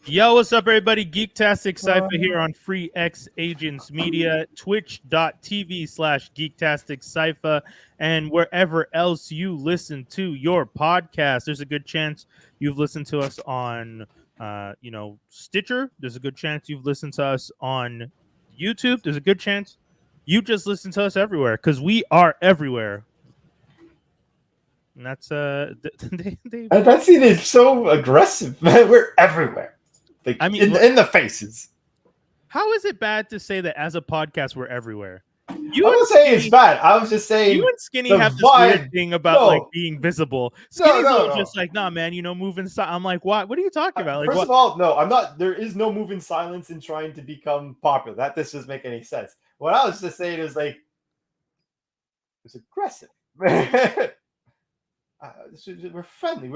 Yo, what's up, everybody? Geektastic Cypher here on Free X Agents Media, twitch.tv/Geektastic Cypher, and wherever else you listen to your podcast. There's a good chance you've listened to us on, Stitcher. There's a good chance you've listened to us on YouTube. There's a good chance you just listen to us everywhere because we are everywhere. And that's that scene is so aggressive, man. We're everywhere. Like, I mean, in the faces. How is it bad to say that as a podcast we're everywhere? I wasn't saying it's bad. I was just saying you and Skinny have this weird thing about like being visible. Skinny's just like, nah, man, moving. I'm like, what? What are you talking about? Like, first of all, no, I'm not. There is no moving silence in trying to become popular. That this doesn't make any sense. What I was just saying is like, it's aggressive. We're friendly.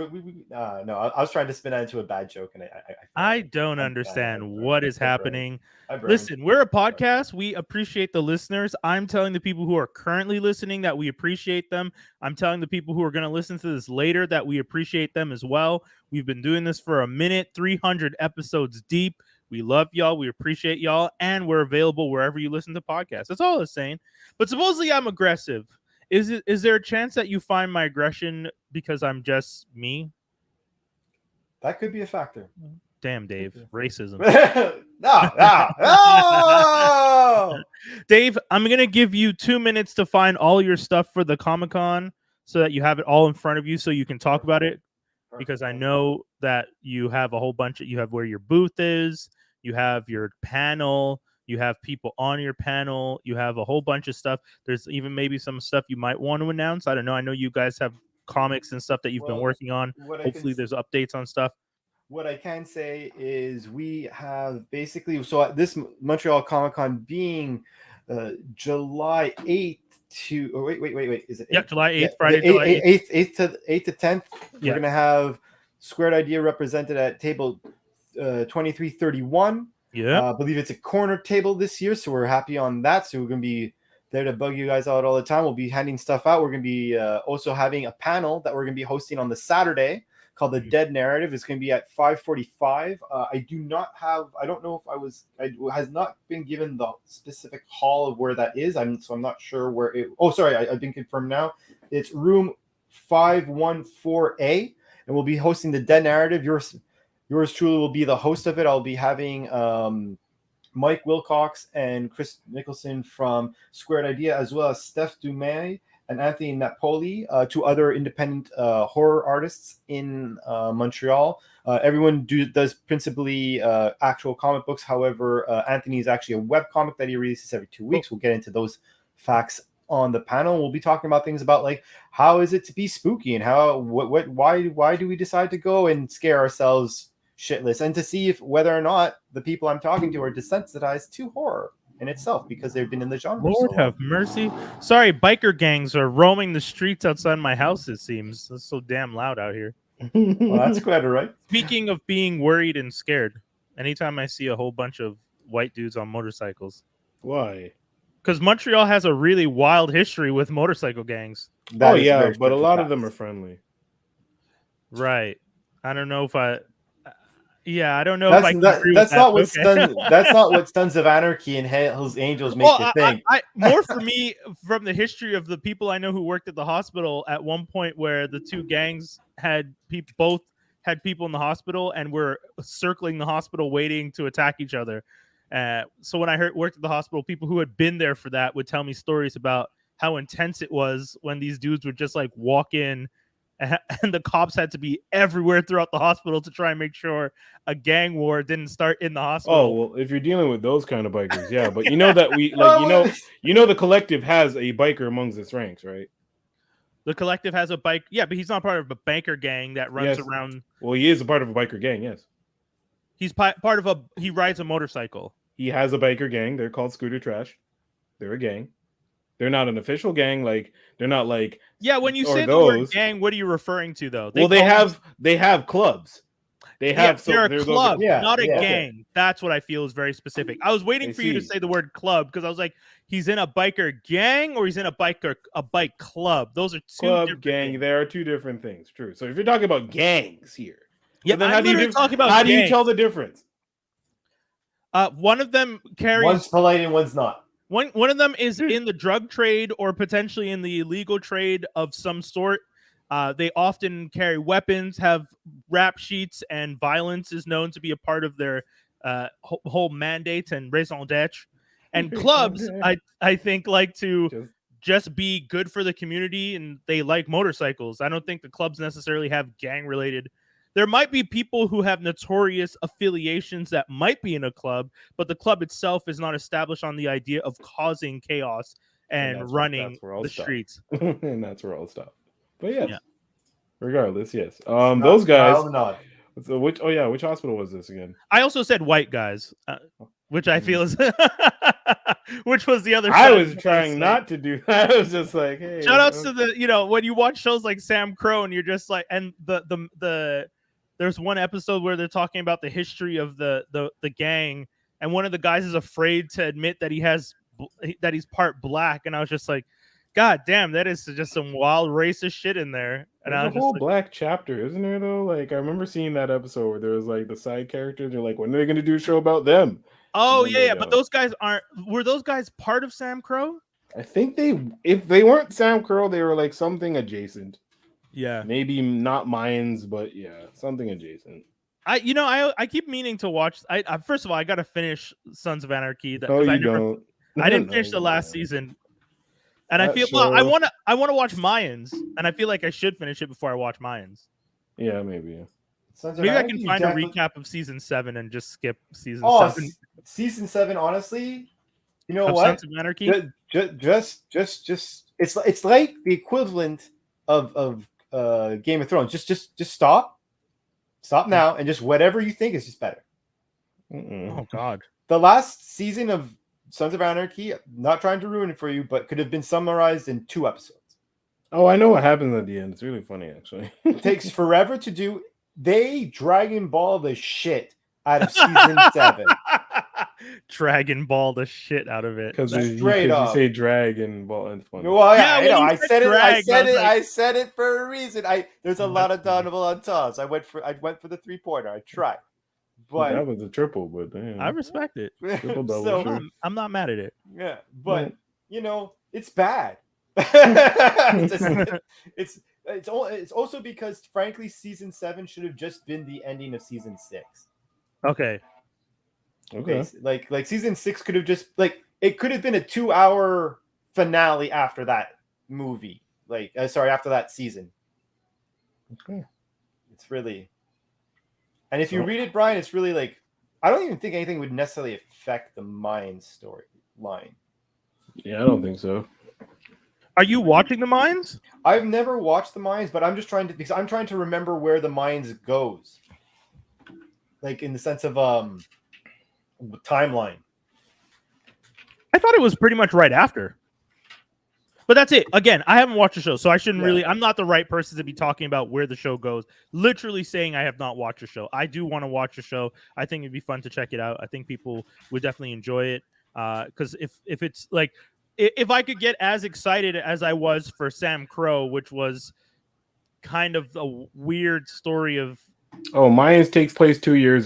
No, I was trying to spin that into a bad joke, and I don't understand what is happening. Listen, we're a podcast. We appreciate the listeners. I'm telling the people who are currently listening that we appreciate them. I'm telling the people who are going to listen to this later that we appreciate them as well. We've been doing this for a minute, 300 episodes deep. We love y'all. We appreciate y'all, and we're available wherever you listen to podcasts. That's all I was saying. But supposedly I'm aggressive. Is there a chance that you find my aggression because I'm just me? That could be a factor. Damn, Dave. Racism. No. Dave, I'm going to give you 2 minutes to find all your stuff for the Comic-Con so that you have it all in front of you so you can talk about it. Because I know that you have a whole bunch you have where your booth is, you have your panel, you have people on your panel. You have a whole bunch of stuff. There's even maybe some stuff you might want to announce. I don't know. I know you guys have comics and stuff that you've been working on. Hopefully there's updates on stuff. What I can say is we have basically, so at this Montreal Comic-Con being July 8th to, oh, wait. Is it 8th? Yeah, July 8th, Friday, July 8th to 10th. We're going to have Squared Idea represented at table 2331. Yeah, I believe it's a corner table this year, so we're happy on that. So we're going to be there to bug you guys out all the time. We'll be handing stuff out. We're going to be also having a panel that we're going to be hosting on the Saturday called The Dead Narrative. It's going to be at 5:45. I don't know if I has not been given the specific hall of where that is. I'm not sure where it. Oh, sorry, I've been confirmed now. It's room 514A, and we'll be hosting The Dead Narrative. Yours truly will be the host of it. I'll be having Mike Wilcox and Chris Nicholson from Squared Idea, as well as Steph Dumais and Anthony Napoli, two other independent horror artists in Montreal. Everyone does principally actual comic books. However, Anthony is actually a web comic that he releases every 2 weeks. We'll get into those facts on the panel. We'll be talking about things about like how is it to be spooky and why do we decide to go and scare ourselves shitless, and to see if whether or not the people I'm talking to are desensitized to horror in itself because they've been in the genre. Lord have mercy. Sorry, biker gangs are roaming the streets outside my house, it seems. It's so damn loud out here. Well, that's quite all right. Speaking of being worried and scared, anytime I see a whole bunch of white dudes on motorcycles. Why? Because Montreal has a really wild history with motorcycle gangs. But a lot of them are friendly. Right. I don't know if I don't know if I can agree that's with not that. what that's not what Sons of Anarchy and Hell's Angels make you think. More for me, from the history of the people I know who worked at the hospital at one point, where the two gangs had both had people in the hospital and were circling the hospital waiting to attack each other. So when I worked at the hospital, people who had been there for that would tell me stories about how intense it was when these dudes would just like walk in. And the cops had to be everywhere throughout the hospital to try and make sure a gang war didn't start in the hospital. Oh, well, if you're dealing with those kind of bikers, yeah. But you know that the collective has a biker amongst its ranks, right? The collective has a bike. Yeah, but he's not part of a banker gang that runs around. Well, he is a part of a biker gang, yes. He's part of he rides a motorcycle. He has a biker gang. They're called Scooter Trash. They're a gang. They're not an official gang. Like they're not like when you say the word gang, what are you referring to though? They have clubs. They're a club, not a gang. That's what I feel is very specific. I was waiting for you to say the word club because I was like, he's in a biker gang or he's in a bike club. Those are two club gang. Things. There are two different things. True. So if you're talking about gangs here, Yeah, then I'm literally talking about how do you gangs. tell the difference? One of them carries. One's polite and one's not. One of them is in the drug trade or potentially in the illegal trade of some sort. They often carry weapons, have rap sheets, and violence is known to be a part of their whole mandate and raison d'etre. And clubs, I think, like to just be good for the community, and they like motorcycles. I don't think the clubs necessarily have gang-related. There might be people who have notorious affiliations that might be in a club, but the club itself is not established on the idea of causing chaos and running the streets. And that's where I'll stop. But yeah. Regardless, yes. Not Those guys. not. Which hospital was this again? I also said white guys, which I feel is which was the other. I was trying not to do that. I was just like, hey. Shout outs to the when you watch shows like Sam Crow and you're just like, and the there's one episode where they're talking about the history of the gang, and one of the guys is afraid to admit that he's part black, and I was just like, God damn, that is just some wild racist shit in there. And there's a whole black chapter, isn't there though? Like I remember seeing that episode where there was like the side characters. They're like, when are they going to do a show about them? Oh yeah, but those guys were those guys part of Sam Crow? I think if they weren't Sam Crow, they were like something adjacent. Yeah, maybe not Mayans, but yeah, something adjacent. I keep meaning to watch. I first of all, I got to finish Sons of Anarchy. I didn't finish the last season, and I feel I want to watch Mayans, and I feel like I should finish it before I watch Mayans. Yeah, maybe. Yeah. Maybe I can find a recap of season 7 and just skip season 7. Season 7, honestly, you know of what? Sons of Anarchy? Just it's like the equivalent of Game of Thrones. Just stop now, and just whatever you think is just better. Oh God! The last season of Sons of Anarchy, not trying to ruin it for you, but could have been summarized in 2 episodes. Oh, I know what happens at the end. It's really funny, actually. It takes forever to do. They Dragon Ball the shit out of season 7. Dragon Ball the shit out of it. Because you say Dragon Ball and funny. Well, yeah, I know. I said it for a reason. There's a lot of double entendres. I went for the 3-pointer. I tried. But that was a triple, but damn. I respect it. Triple double. So sure. I'm not mad at it. Yeah, but it's bad. It's also because, frankly, season 7 should have just been the ending of season 6. Okay. Like season 6 could have just it could have been a 2-hour finale after that movie. After that season. Okay. It's really, and if you read it, Brian, it's really like I don't even think anything would necessarily affect the Mayans storyline. Yeah, I don't think so. Are you watching the Mayans? I've never watched the Mayans, but I'm trying to remember where the Mayans goes. Like in the sense of timeline. I thought it was pretty much right after. But that's it. Again, I haven't watched the show, so I shouldn't really. I'm not the right person to be talking about where the show goes. Literally saying I have not watched the show. I do want to watch the show. I think it'd be fun to check it out. I think people would definitely enjoy it. Because if it's like, if I could get as excited as I was for Sam Crow, which was kind of a weird story of. Oh, Mayans takes place 2.5 years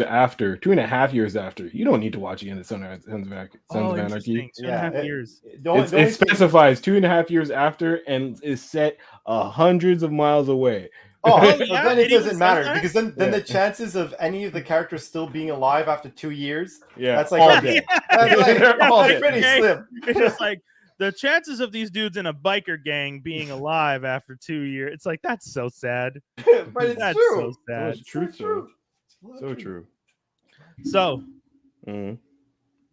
after. You don't need to watch again the Sons of Anarchy. 2.5 years. It specifies 2.5 years after and is set hundreds of miles away. Then it doesn't matter because then the chances of any of the characters still being alive after 2 years, that's like all day. That's pretty slim. It's just like the chances of these dudes in a biker gang being alive after 2 years. It's like that's so sad. But it's that's true. So sad. It's true. So true. So,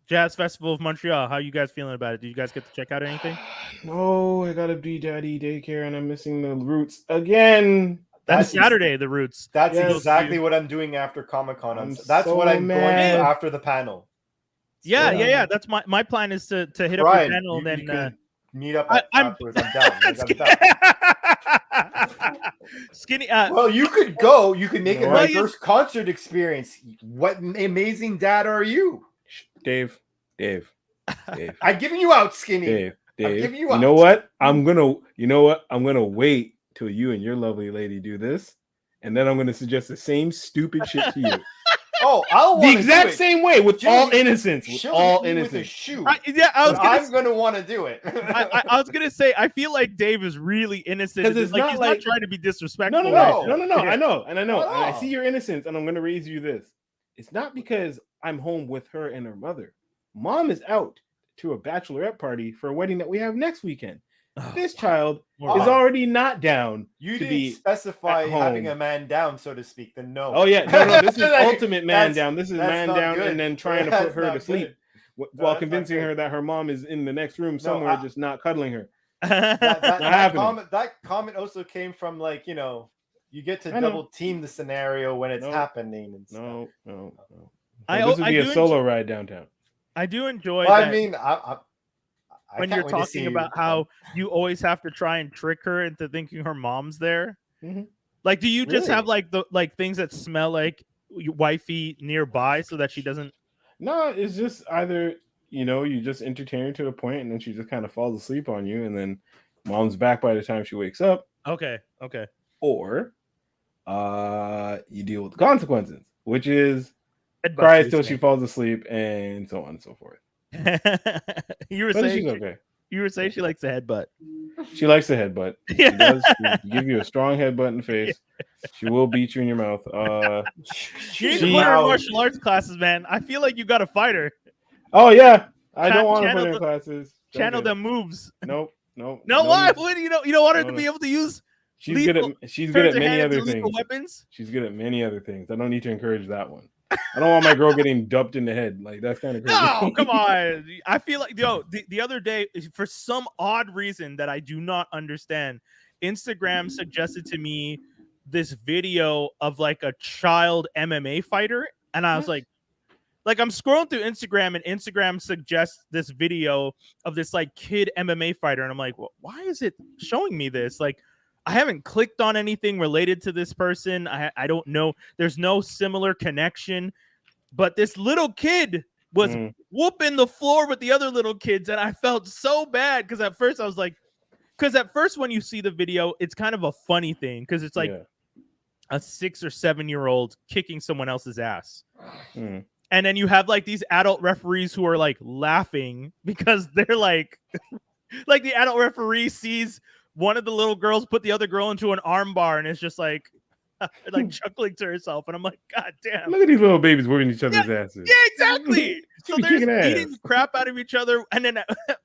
Jazz Festival of Montreal. How you guys feeling about it? Did you guys get to check out anything? No, I gotta be daddy daycare, and I'm missing the Roots again. That's Saturday, the Roots. That's exactly what I'm doing after Comic-Con. That's what I'm going to after the panel. Yeah. That's my plan is to hit Brian, up the panel and then meet up afterwards. I'm down. Skinny. Well, you could go. You could make it my first concert experience. What amazing dad are you, Dave? I'm giving you out, Skinny. Dave. I'm giving you out. You know what? I'm gonna wait till you and your lovely lady do this, and then I'm going to suggest the same stupid shit to you. Oh, I'll The exact same way, with all innocence. With all innocence. With a shoe. I'm gonna want to do it. I was gonna say, I feel like Dave is really innocent. Because it's he's not trying to be disrespectful. No. I know, and I see your innocence, and I'm gonna raise you this. It's not because I'm home with her and her mother. Mom is out to a bachelorette party for a wedding that we have next weekend. This child is already not down. You to didn't be specify having a man down, so to speak. Then no. Oh yeah, no. This is ultimate man down. This is man down, good. and then trying to put her to sleep while convincing her that her mom is in the next room somewhere, just not cuddling her. That comment also came from, like, you get to double team the scenario when it's happening. And stuff. No. This would be a solo ride downtown. I do enjoy. Well, I mean, when you're talking about how you always have to try and trick her into thinking her mom's there. Mm-hmm. Like, do you just have like things that smell like wifey nearby so that she doesn't? No, it's just either you just entertain her to the point, and then she just kind of falls asleep on you, and then mom's back by the time she wakes up. Okay. Or you deal with the consequences, which is cry till she falls asleep, and so on and so forth. You were saying she likes the headbutt. She likes the headbutt. She does. She give you a strong headbutt in the face. She will beat you in your mouth. You need to put her in martial arts classes, man. I feel like you got to fight her. Oh yeah, I don't want to put her in classes. Channel them moves. No. Why? You don't want her to be able to use. She's good at many other things. Weapons. She's good at many other things. I don't need to encourage that one. I don't want my girl getting dumped in the head. Like, that's kind of crazy. No, come on. I feel like, the other day, for some odd reason that I do not understand, Instagram suggested to me this video of like a child MMA fighter. And I was like I'm scrolling through Instagram, and Instagram suggests this video of this like kid MMA fighter. And I'm like, well, why is it showing me this? Like, I haven't clicked on anything related to this person. I don't know. There's no similar connection. But this little kid was whooping the floor with the other little kids. And I felt so bad because at first when you see the video, it's kind of a funny thing because it's like a 6 or 7-year-old kicking someone else's ass. And then you have like these adult referees who are like laughing because they're like the adult referee sees one of the little girls put the other girl into an arm bar, and it's just like chuckling to herself. And I'm like, God damn. Look at these little babies whipping each other's asses. Yeah, exactly. So they're just beating the crap out of each other. And then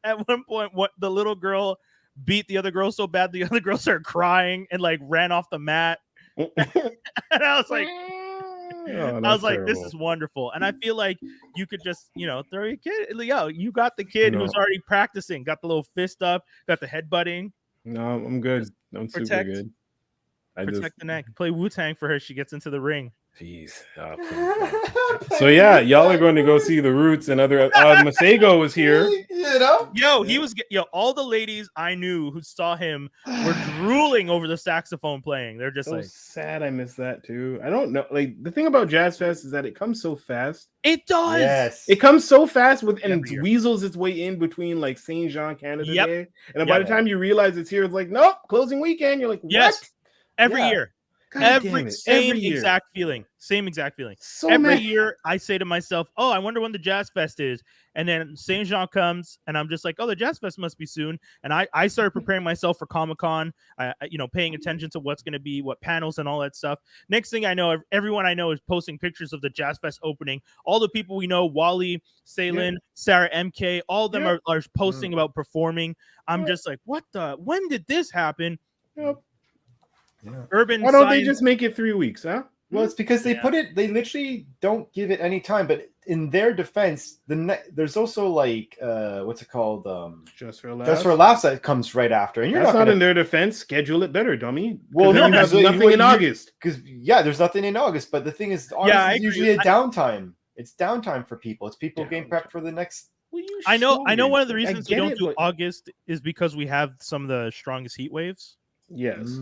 at one point, the little girl beat the other girl so bad, the other girl started crying and like ran off the mat. And I was like, terrible. This is wonderful. And I feel like you could just, throw your kid. You got the kid who's already practicing, got the little fist up, got the headbutting. No, I'm good. I'm super good. Protect the neck. Play Wu-Tang for her. She gets into the ring. Jeez. So yeah, y'all are going to go see the Roots and other. Masego was here. He was. All the ladies I knew who saw him were drooling over the saxophone playing. They're just so sad. I miss that too. I don't know. Like, the thing about Jazzfest is that it comes so fast. It does. Yes. It comes so fast and weasels its way in between like Saint Jean Canada Day, and then by the time you realize it's here, it's like, nope, closing weekend. You're like, what? Yes. Every year. Same year. exact feeling. So every year I say to myself, oh, I wonder when the Jazzfest is. And then Saint Jean comes and I'm just like, oh, the Jazzfest must be soon. And I started preparing myself for Comic-Con, paying attention to what's going to be, what panels and all that stuff. Next thing I know, everyone I know is posting pictures of the Jazzfest opening. All the people we know, Wally, Salen, Sarah MK, all of them are posting about performing. I'm just like, when did this happen? Yep. Yeah. Urban Why don't they just make it 3 weeks, huh? Well, it's because they literally don't give it any time. But in their defense, there's also like what's it called? Just for Laughs. Just for Laughs that comes right after. And that's not in their defense. Schedule it better, dummy. Well, no, there's nothing in August. Because there's nothing in August. But the thing is, August is usually a downtime. It's downtime for people. It's people getting prepped for the next. I know one of the reasons we don't do August is because we have some of the strongest heat waves. Yes.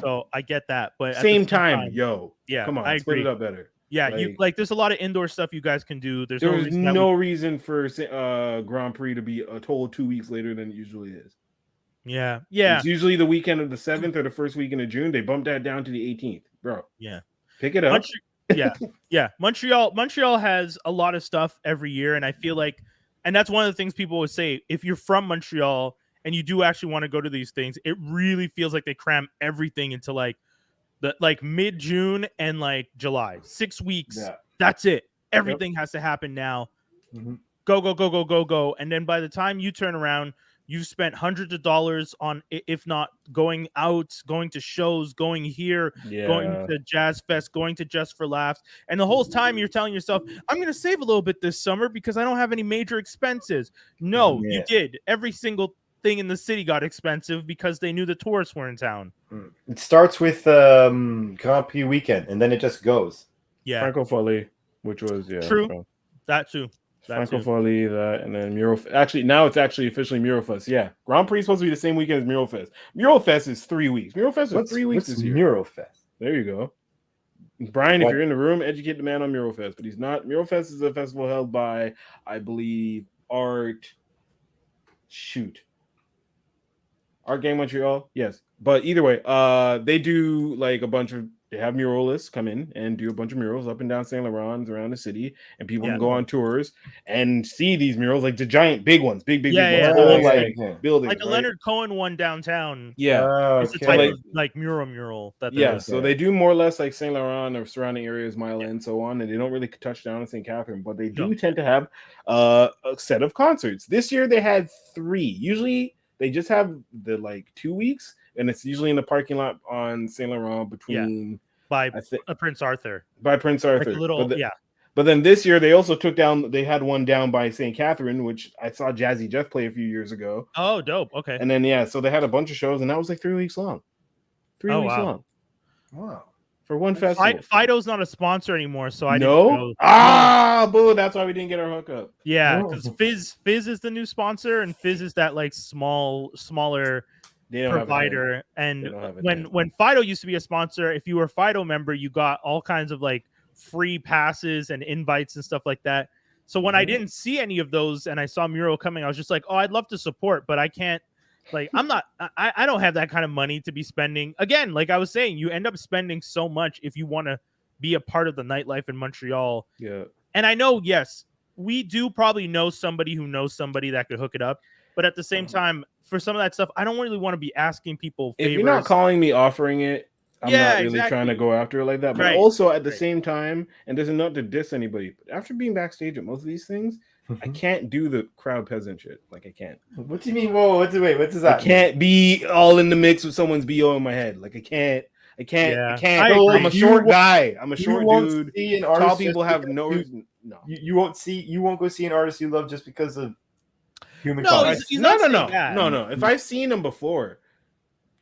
So I get that, but same time, come on, I split agree. it up better. Yeah, there's a lot of indoor stuff you guys can do. There's no reason for Grand Prix to be a total 2 weeks later than it usually is. Yeah. It's usually the weekend of the 7th or the first weekend of June. They bumped that down to the 18th. bro. Yeah. Pick it up. Yeah. Montreal has a lot of stuff every year, and I feel like, and that's one of the things people always say. If you're from Montreal and you do actually want to go to these things, it really feels like they cram everything into like mid-June and like July. 6 weeks. Yeah. That's it. Everything has to happen now. Mm-hmm. Go. And then by the time you turn around, you've spent hundreds of dollars on, if not going out, going to shows, going here, going to Jazzfest, going to Just for Laughs. And the whole time you're telling yourself, I'm going to save a little bit this summer because I don't have any major expenses. No, you did. Every single thing in the city got expensive because they knew the tourists were in town. It starts with Grand Prix weekend, and then it just goes. Yeah. Franco Foley, which was true. So. That too. Franco Foley, that, and then Mural. Actually, now it's actually officially Mural Fest. Yeah, Grand Prix is supposed to be the same weekend as Mural Fest. Mural Fest is 3 weeks. Mural Fest is 3 weeks this year. Mural Fest. There you go. Brian, if you're in the room, educate the man on Mural Fest, but he's not. Mural Fest is a festival held by, I believe, Art Game Montreal. Yes, but either way, they do like a bunch of. They have muralists come in and do a bunch of murals up and down Saint Laurent around the city, and people can go on tours and see these murals, like the giant big ones, big ones, like buildings, like a Leonard Cohen one downtown. Yeah, it's a type of like mural that. So they do more or less like Saint Laurent or surrounding areas, Mile End, so on, and they don't really touch down in St. Catherine, but they do tend to have a set of concerts. This year they had 3. Usually they just have the like 2 weeks. And it's usually in the parking lot on Saint Laurent between by Prince Arthur. Like a but then this year they also took down. They had one down by St. Catherine, which I saw Jazzy Jeff play a few years ago. Oh, dope. Okay. And then so they had a bunch of shows, and that was like 3 weeks long. 3 weeks long. Wow. For one festival. Fido's not a sponsor anymore, so I didn't know. Boo! That's why we didn't get our hookup. Yeah, because Fizz is the new sponsor, and Fizz is that like smaller provider. And when Fido used to be a sponsor, if you were a Fido member, you got all kinds of like free passes and invites and stuff like that. So when I didn't see any of those and I saw Mural coming, I was just like, oh, I'd love to support, but I can't. Like, I don't have that kind of money to be spending. Again, like I was saying, you end up spending so much if you want to be a part of the nightlife in Montreal. Yeah. And I know, yes, we do probably know somebody who knows somebody that could hook it up. But at the same time, for some of that stuff, I don't really want to be asking people favors. If you're not calling me offering it, I'm not really trying to go after it like that. But also at the same time, and this is not to diss anybody, but after being backstage at most of these things, I can't do the crowd peasant shit. Like I can't. What do you mean? Whoa, what does that? I can't be all in the mix with someone's BO in my head. Like I can't. I'm a short guy. I'm a short dude. Tall people have no. You won't go see an artist you love just because of human. No. If I've seen them before,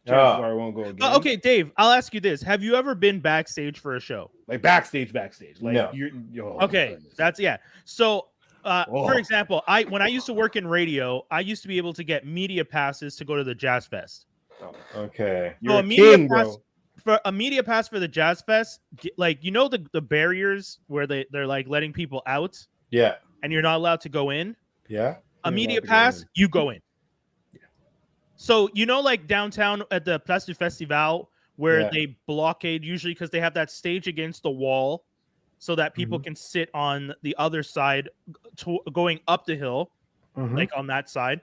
I won't go again. Okay, Dave, I'll ask you this: have you ever been backstage for a show? Like backstage? Like no. Okay, that's So. For example, when I used to work in radio, I used to be able to get media passes to go to the Jazzfest. Oh, okay. You're a king, bro. For a media pass for the Jazzfest, like the barriers where they're like letting people out. Yeah. And you're not allowed to go in. Yeah. A media pass, you go in. Yeah. So like downtown at the Place du Festival where they blockade usually because they have that stage against the wall. So that people can sit on the other side going up the hill, like on that side.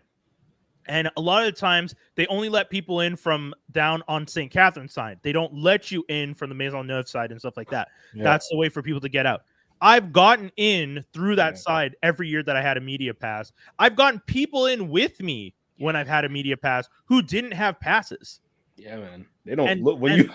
And a lot of the times, they only let people in from down on St. Catherine's side. They don't let you in from the Maisonneuve side and stuff like that. Yeah. That's the way for people to get out. I've gotten in through that side every year that I had a media pass. I've gotten people in with me when I've had a media pass who didn't have passes. Yeah, man. They don't look when you...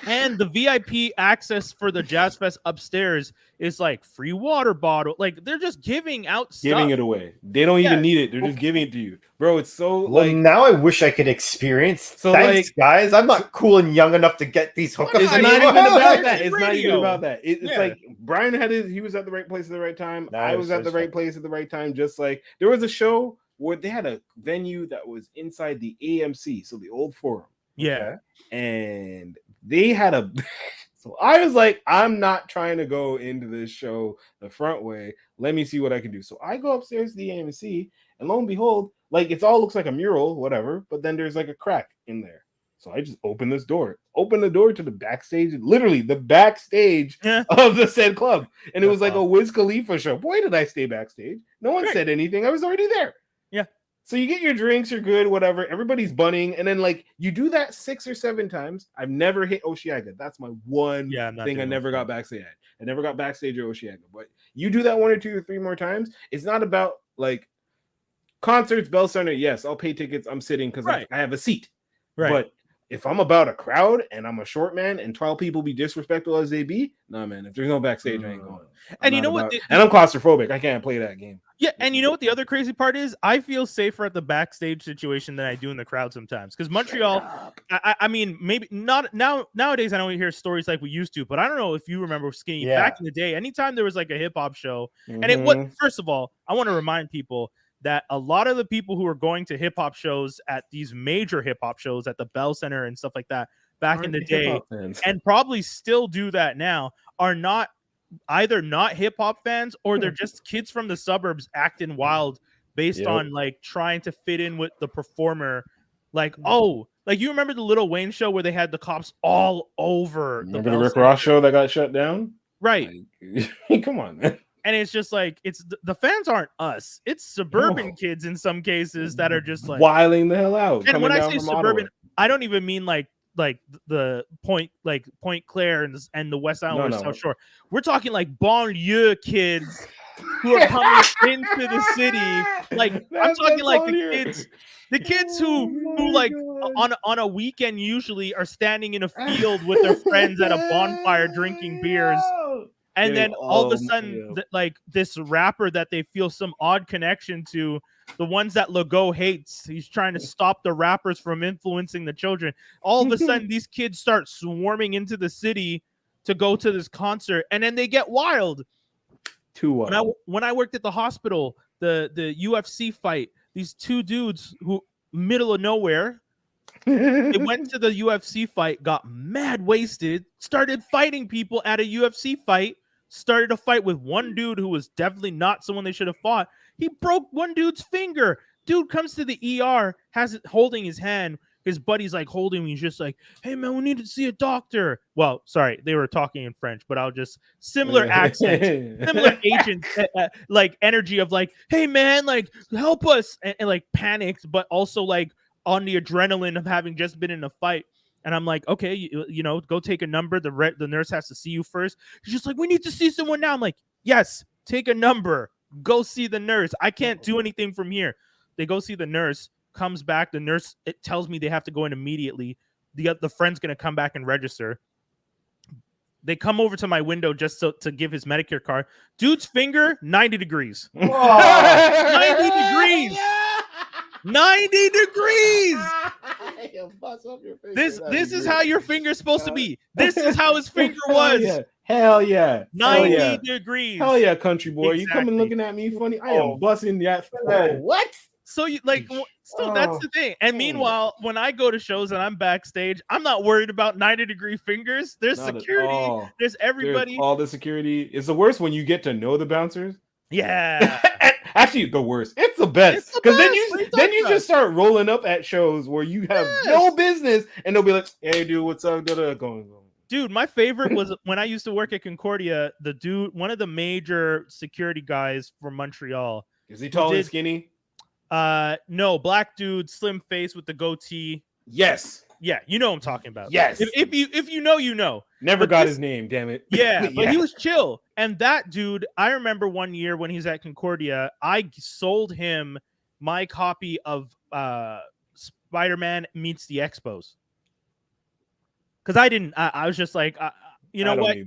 And the VIP access for the Jazzfest upstairs is like free water bottle. Like they're just giving out stuff. Giving it away. They don't even need it. They're just giving it to you. Bro, it's so now I wish I could experience. So thanks, guys. I'm not cool and young enough to get these hookups. It's not even about that. It's not even about that. It's like Brian he was at the right place at the right time. I was at the right place at the right time. Just like there was a show where they had a venue that was inside the AMC, so the old Forum. Yeah. And they had a so I was like, I'm not trying to go into this show the front way. Let me see what I can do. So I go upstairs to the AMC, and lo and behold, like it all looks like a mural, whatever, but then there's like a crack in there. So I just open the door to the backstage, literally the backstage of the said club. And it was like a Wiz Khalifa show. Boy, did I stay backstage. No one said anything. I was already there. Yeah. So you get your drinks, you're good, whatever. Everybody's bunning. And then like you do that 6 or 7 times. I've never hit Osheaga. That's my one thing I never got backstage at. I never got backstage at Osheaga. But you do that 1 or 2 or 3 more times. It's not about like concerts, Bell Center. Yes, I'll pay tickets. I'm sitting because I have a seat. Right. But if I'm about a crowd and I'm a short man and 12 people be disrespectful as they be, nah, man. If there's no backstage, I ain't going. And you know what? And I'm claustrophobic. I can't play that game. Yeah, and you know what the other crazy part is? I feel safer at the backstage situation than I do in the crowd sometimes. Because Montreal, I mean, maybe not now. Nowadays, I don't hear stories like we used to. But I don't know if you remember Skinny back in the day. Anytime there was like a hip hop show, and it was first of all, I want to remind people that a lot of the people who are going to hip hop shows at these major hip hop shows at the Bell Center and stuff like that back in the day, and probably still do that now, are either not hip hop fans or they're just kids from the suburbs acting wild based on like trying to fit in with the performer. Like, like you remember the Lil Wayne show where they had the cops all over? Remember the Rick Ross show that got shut down? Right. Like, come on, man. And it's just like the fans aren't us. It's suburban kids in some cases that are just like wilding the hell out. And when I say suburban, I don't even mean like the Point Claire and the West Island or South Shore. We're talking like banlieue kids who are coming into the city. Like I'm talking like the kids who like on a weekend usually are standing in a field with their friends at a bonfire drinking beers. And then all of a sudden, like this rapper that they feel some odd connection to, the ones that Legault hates, he's trying to stop the rappers from influencing the children. All of a sudden, these kids start swarming into the city to go to this concert, and then they get wild. Too wild. When I worked at the hospital, the UFC fight, these 2 dudes who middle of nowhere, they went to the UFC fight, got mad wasted, started fighting people at a UFC fight, started a fight with one dude who was definitely not someone they should have fought. He broke one dude's finger. Dude comes to the ER, has it holding his hand. His buddy's like holding him. He's just like, hey, man, we need to see a doctor. Well, sorry, they were talking in French, but I'll just similar accent, similar agent, like energy of like, hey, man, like help us. And like panicked, but also like on the adrenaline of having just been in a fight. And I'm like, okay, you know, go take a number. The nurse has to see you first. She's just like, we need to see someone now. I'm like, yes, take a number. Go see the nurse. I can't do anything from here. They go see the nurse, comes back. The nurse, it tells me they have to go in immediately. The friend's going to come back and register. They come over to my window just to give his Medicare card. Dude's finger, 90 degrees. 90 degrees. 90 degrees. This is how your finger's supposed to be. This is how his finger was. Hell yeah. 90 degrees. Hell yeah, country boy. Exactly. You coming looking at me funny? I am busting that. What? So you like that's the thing. And meanwhile, when I go to shows and I'm backstage, I'm not worried about 90-degree fingers. There's not security. There's everybody. There's all the security. It's the worst when you get to know the bouncers. Yeah. Actually, the worst. It's the best. Because then you just start rolling up at shows where you have no business, and they'll be like, "Hey, dude, what's up?" Going. Dude, my favorite was when I used to work at Concordia. The dude, one of the major security guys from Montreal. Is he tall and skinny? No, black dude, slim face with the goatee. Yes. Yeah, you know what I'm talking about. Yes. If you know, you know. Never got his name, damn it. Yeah, but he was chill. And that dude, I remember one year when he's at Concordia, I sold him my copy of Spider-Man Meets the Expos. Because I was just like, you know what?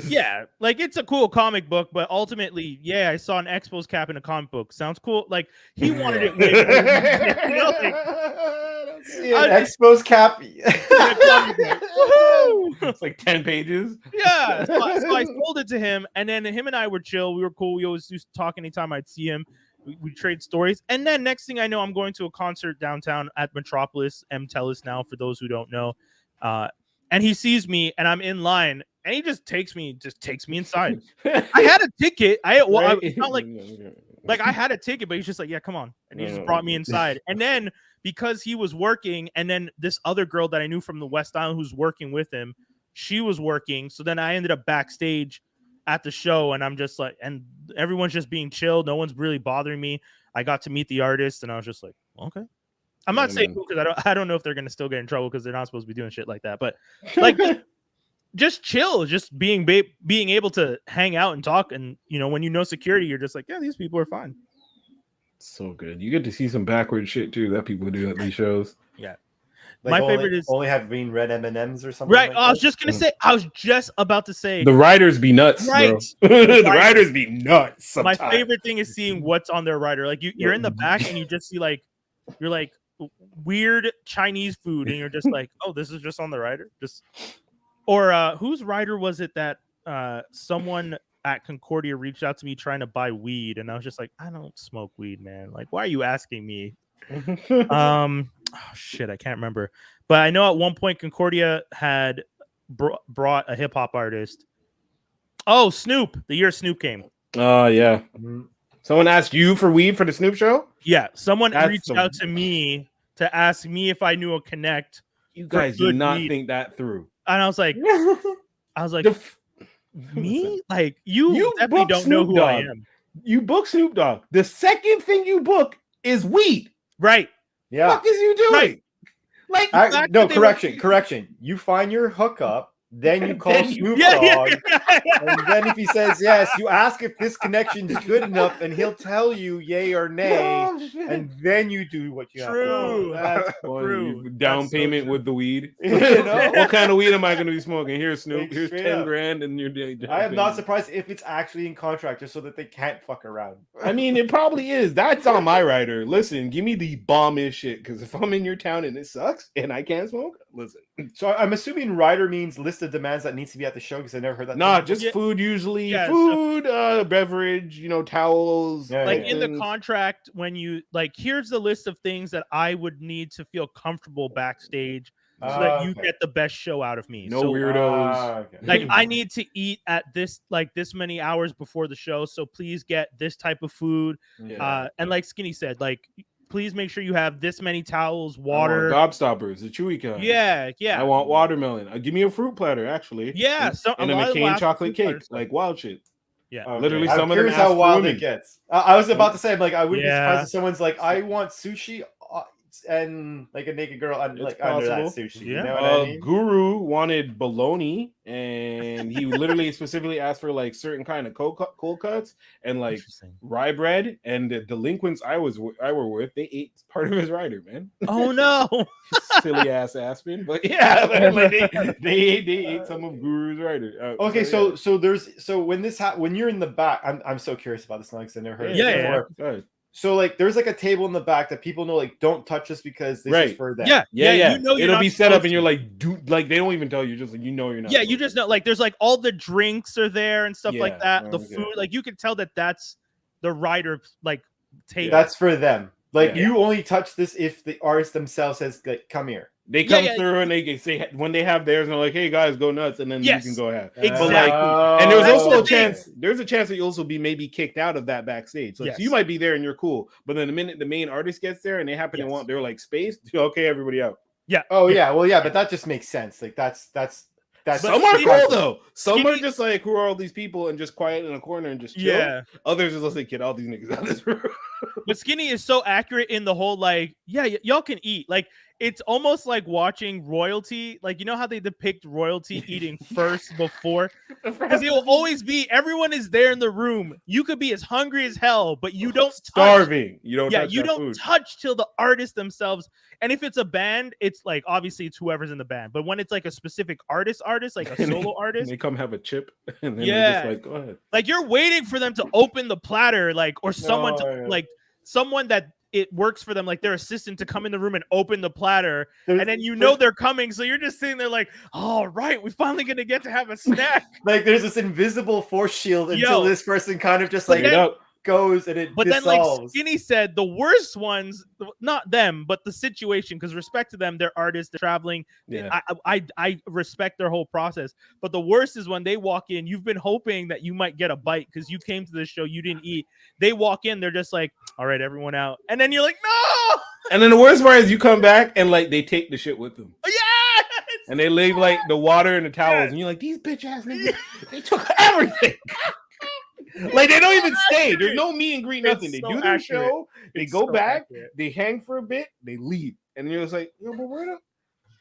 Yeah, like it's a cool comic book, but ultimately, yeah, I saw an Expos cap in a comic book. Sounds cool. Like he wanted it way more. You know, like, Expos cap. It's like 10 pages. Yeah, so I sold it to him, and then him and I were chill. We were cool. We always used to talk anytime I'd see him. We trade stories, and then next thing I know, I'm going to a concert downtown at Metropolis. MTL now, for those who don't know. And he sees me, and I'm in line, and he just takes me inside. I had a ticket. It's not like I had a ticket, but he's just like, yeah, come on. And he just brought me inside. And then because he was working, and then this other girl that I knew from the West Island who's working with him, she was working. So then I ended up backstage at the show, and I'm just like, and everyone's just being chill. No one's really bothering me. I got to meet the artist, and I was just like, okay. I'm not saying because I don't know if they're gonna still get in trouble because they're not supposed to be doing shit like that. But like, just chill, just being able to hang out and talk, and when you know security, you're just like, yeah, these people are fine. So good. You get to see some backward shit too that people do at these shows. Yeah. Like my favorite is only having red M&Ms or something. Right. Like I was just about to say the riders be nuts. Right. The riders be nuts. Sometimes. My favorite thing is seeing what's on their rider. Like you're in the back and you just see you're like weird Chinese food, and you're just like, oh, this is just on the rider. Or whose rider was it that someone at Concordia reached out to me trying to buy weed, and I was just like, I don't smoke weed, man. Like, why are you asking me? Oh shit, I can't remember. But I know at one point Concordia had brought a hip hop artist. Oh, Snoop, the year Snoop came. Oh yeah. Someone asked you for weed for the Snoop show? Yeah, someone reached out to me to ask me if I knew a connect. You guys did not think that through. And I was like, me? Like you definitely don't know who I am. You book Snoop Dogg. The second thing you book is weed. Right. Yeah. What is you doing? Right. Like no, correction. You find your hookup, then you call Snoop Dogg, and then if he says yes, you ask if this connection is good enough, and he'll tell you yay or nay, and then you do what you have to do. That's true. Down payment with the weed. know? What kind of weed am I going to be smoking? Here, Snoop. Like, Here's straight 10 up. grand, and you're. I am not surprised if it's actually in contract, just so that they can't fuck around. I mean, it probably is. That's on my rider. Listen, give me the bomb-ish shit, because if I'm in your town and it sucks and I can't smoke, listen. So I'm assuming rider means list of demands that needs to be at the show, because I never heard that. Nah, just food usually. Yeah, food, beverage, towels. In the contract, when you here's the list of things that I would need to feel comfortable backstage so that you get the best show out of me. No weirdos. Okay. Like I need to eat at this many hours before the show, so please get this type of food. Yeah. And like Skinny said, please make sure you have this many towels, water, Gobstoppers, the chewy kind. Yeah. I want watermelon. Give me a fruit platter, actually. Yeah, and a McCain chocolate cake, like wild shit. Yeah, okay. Literally, I'm some of them curious how wild women. it gets. I was about to say, I wouldn't be surprised if someone's like, I want sushi and a naked girl under that sushi. Yeah. You know what I mean? Guru wanted bologna, and he literally specifically asked for certain kind of cold cuts and rye bread. And the delinquents I were with, they ate part of his rider, man. Oh no, silly ass Aspen, but yeah, they ate some of Guru's rider. Okay, so when you're in the back, I'm so curious about this now because I never heard it before. Yeah. So there's a table in the back that people know don't touch this because this is for them. Yeah. It'll be set up and you're they don't even tell you, just you're not. Yeah, you just know there's all the drinks are there and stuff like that. The food, you can tell that's the rider table. That's for them. You only touch this if the artist themselves says come here. They come through and they say when they have theirs and they're like, "Hey guys, go nuts," and then you can go ahead. Exactly. And there's also a chance. There's a chance that you also be maybe kicked out of that backstage. So you might be there and you're cool, but then the minute the main artist gets there and they happen to want their space, okay, everybody out. Yeah. Oh yeah. Well, yeah, but that just makes sense. That's. Some are cool though. Some are just who are all these people and just quiet in a corner and just chill. Yeah. Others is get all these niggas out of this room. But Skinny is so accurate in the whole y'all can eat. It's almost like watching royalty. You know how they depict royalty eating first before? Because it will always be everyone is there in the room. You could be as hungry as hell, but you don't starving. You don't touch till the artist themselves. And if it's a band, it's obviously it's whoever's in the band. But when it's a specific artist, like a solo artist, they come have a chip and then they're just go ahead. You're waiting for them to open the platter, or someone someone that it works for them, their assistant, to come in the room and open the platter, and then they're coming, so you're just sitting there all right, we're finally gonna get to have a snack. There's this invisible force shield until this person kind of just goes and it dissolves. Then Skinny said, the worst ones, not them, but the situation, because respect to them, they're artists, they're traveling. I respect their whole process, but the worst is when they walk in, you've been hoping that you might get a bite because you came to this show, you didn't eat. They walk in, they're just all right, everyone out, and then you're no, And then the worst part is you come back and like they take the shit with them. Yeah. And they leave like the water and the towels, and you're like, these bitch ass niggas, they took everything. Like they don't even stay. There's no meet and greet, nothing. They do their show, they go back, they hang for a bit, they leave, and you're just like, yo, but where the?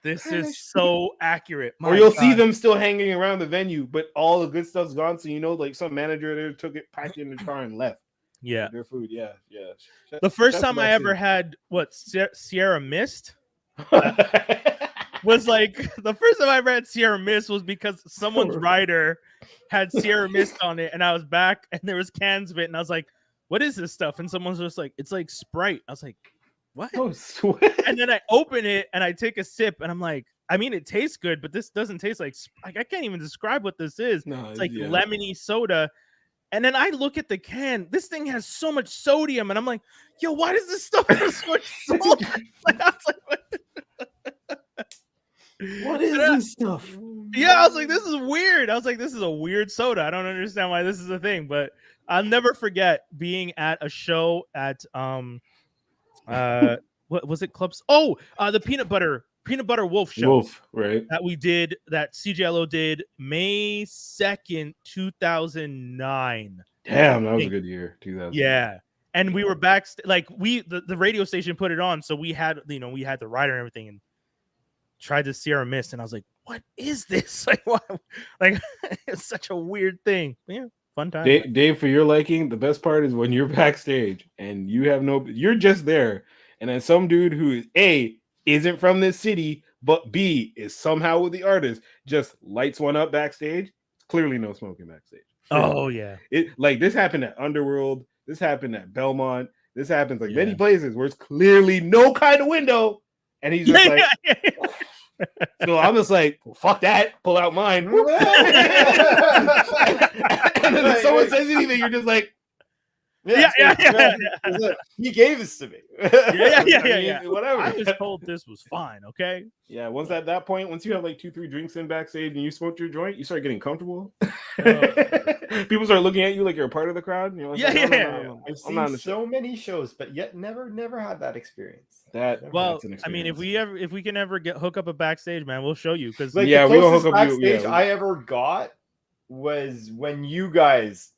This is so accurate. Or you'll see them still hanging around the venue, but all the good stuff's gone. So you know, like some manager there took it, packed it in the car, and left. Yeah, their food. Yeah. The first time I ever had Sierra Mist. Was like the first time I ever had Sierra Mist was because someone's rider had Sierra Mist on it, and I was back and there was cans of it, and I was like, "What is this stuff?" And someone's just like, "It's like Sprite." I was like, "What?" Oh, sweat. And then I open it and I take a sip, and I'm like, "I mean, it tastes good, but this doesn't taste like I can't even describe what this is. No, it's like lemony soda." And then I look at the can. This thing has so much sodium, and I'm like, "Yo, why does this stuff have so much salt?" Like, I was like, what is this stuff? Yeah, I was like, this is weird. I was like, this is a weird soda. I don't understand why this is a thing, but I'll never forget being at a show at what was it, Clubs? Oh, the peanut butter wolf show. Right? That we did, that CJLO did May 2nd, 2009. Damn, that was a good year, 2000. Yeah. And we were backstage, like the radio station put it on, so we had the rider and everything, and tried the Sierra Mist, and I was like, "What is this? Like, what? Like, it's such a weird thing." Yeah, fun time. Dave, for your liking, the best part is when you're backstage and you're just there, and then some dude who A isn't from this city, but B is somehow with the artist, just lights one up backstage. Clearly, no smoking backstage. Oh yeah, it like this happened at Underworld. This happened at Belmont. This happens like many places where it's clearly no kind of window. And he's just so I'm just like, well, fuck that, pull out mine. And then if someone says anything, you're just like, yeah. He gave this to me. Yeah. Whatever. I was told this was fine, okay? Yeah, once at that point, once you have like 2-3 drinks in backstage and you smoked your joint, you start getting comfortable. People start looking at you like you're a part of the crowd. You know, no. I've seen so many shows, but yet never had that experience. That's I mean, if we can ever hook up a backstage, man, we'll show you. Because like, the closest backstage I ever got was when you guys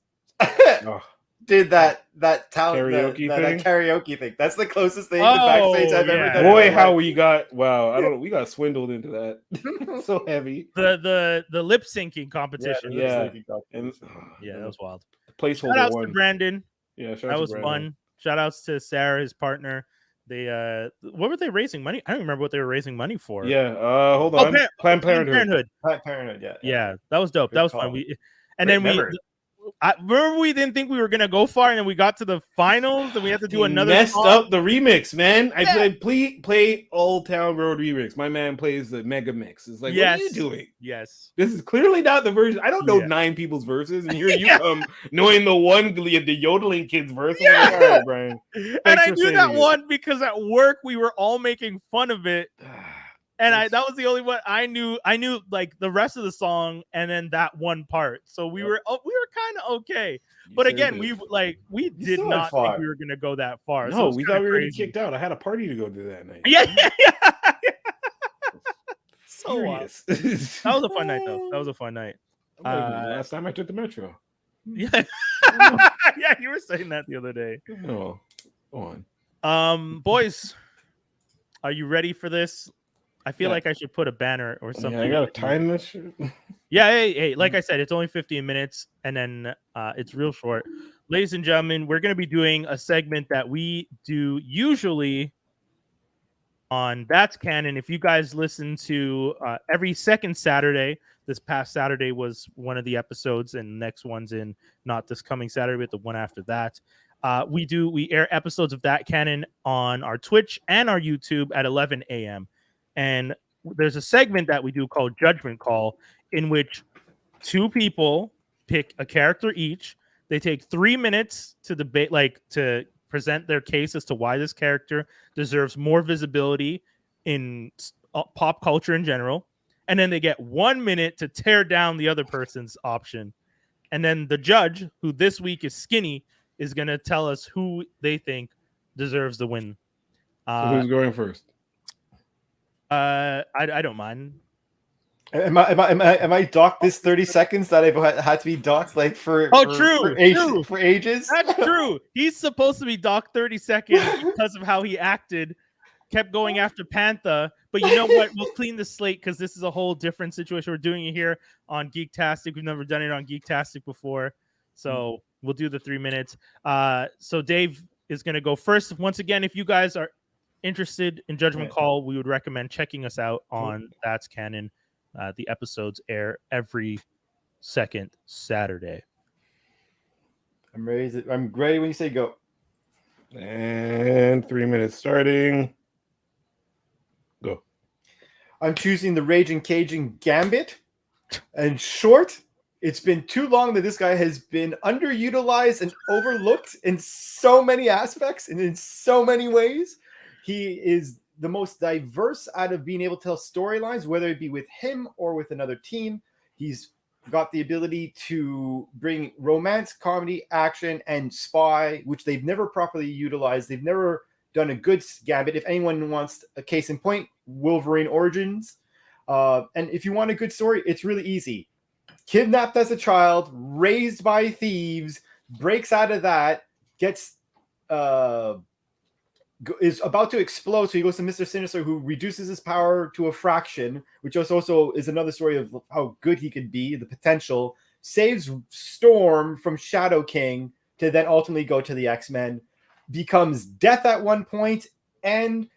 did that karaoke thing. That's the closest thing to backstage I've ever done. Boy, how we got we got swindled into that. So heavy. The lip syncing competition. Yeah, that was wild. Placeholder. Shout outs to Brandon. Yeah, that was fun. Shout outs to Sarah, his partner. They what were they raising money? I don't remember what they were raising money for. Yeah, hold on. Planned Parenthood. Planned Parenthood, yeah. That was dope. That was fun. I remember we didn't think we were gonna go far, and then we got to the finals, and we had to do another. Messed up the remix, man. I play Old Town Road remix. My man plays the mega mix. It's like, what are you doing? Yes, this is clearly not the version. I don't know 9 people's verses, and here you come knowing the yodeling kid's verse. Yeah. Like, all right, Brian. And I knew that one because at work we were all making fun of it. And that was the only one I knew. I knew like the rest of the song, and then that one part. So we were kind of okay. But again, we did not think we were gonna go that far. No, we thought we were gonna get kicked out. I had a party to go to that night. Yeah. So that was a fun night, though. That was a fun night. Last time I took the metro. Yeah. Yeah, you were saying that the other day. No, go on. Boys, are you ready for this? I feel like I should put a banner or something. Yeah, I gotta time this shit. Yeah, hey, like I said, it's only 15 minutes, and then it's real short. Ladies and gentlemen, we're going to be doing a segment that we do usually on That's Canon. If you guys listen to every second Saturday, this past Saturday was one of the episodes, and the next one's in not this coming Saturday, but the one after that. We air episodes of That Canon on our Twitch and our YouTube at 11 a.m. And there's a segment that we do called Judgment Call, in which 2 people pick a character each. They take 3 minutes to debate, to present their case as to why this character deserves more visibility in pop culture in general. And then they get 1 minute to tear down the other person's option. And then the judge, who this week is Skinny, is going to tell us who they think deserves the win. So who's going first? I don't mind. Am I docked this 30 seconds that I've had to be docked like for true. For ages? That's true. He's supposed to be docked 30 seconds because of how he acted, kept going after Panther. But you know what? We'll clean the slate because this is a whole different situation. We're doing it here on Geektastic. We've never done it on Geektastic before. So we'll do the 3 minutes. So Dave is going to go first. Once again, if you guys are interested in Judgment Call, we would recommend checking us out on That's Canon. The episodes air every second Saturday. I'm ready. I'm ready when you say go. And 3 minutes starting. Go. I'm choosing the Raging Cajun Gambit. And short, it's been too long that this guy has been underutilized and overlooked in so many aspects and in so many ways. He is the most diverse out of being able to tell storylines, whether it be with him or with another team. He's got the ability to bring romance, comedy, action, and spy, which they've never properly utilized. They've never done a good Gambit. If anyone wants a case in point, Wolverine Origins. And if you want a good story, it's really easy. Kidnapped as a child, raised by thieves, breaks out of that, gets is about to explode, so he goes to Mr. Sinister, who reduces his power to a fraction, which also is another story of how good he could be, the potential. Saves Storm from Shadow King to then ultimately go to the X-Men, becomes Death at one point, and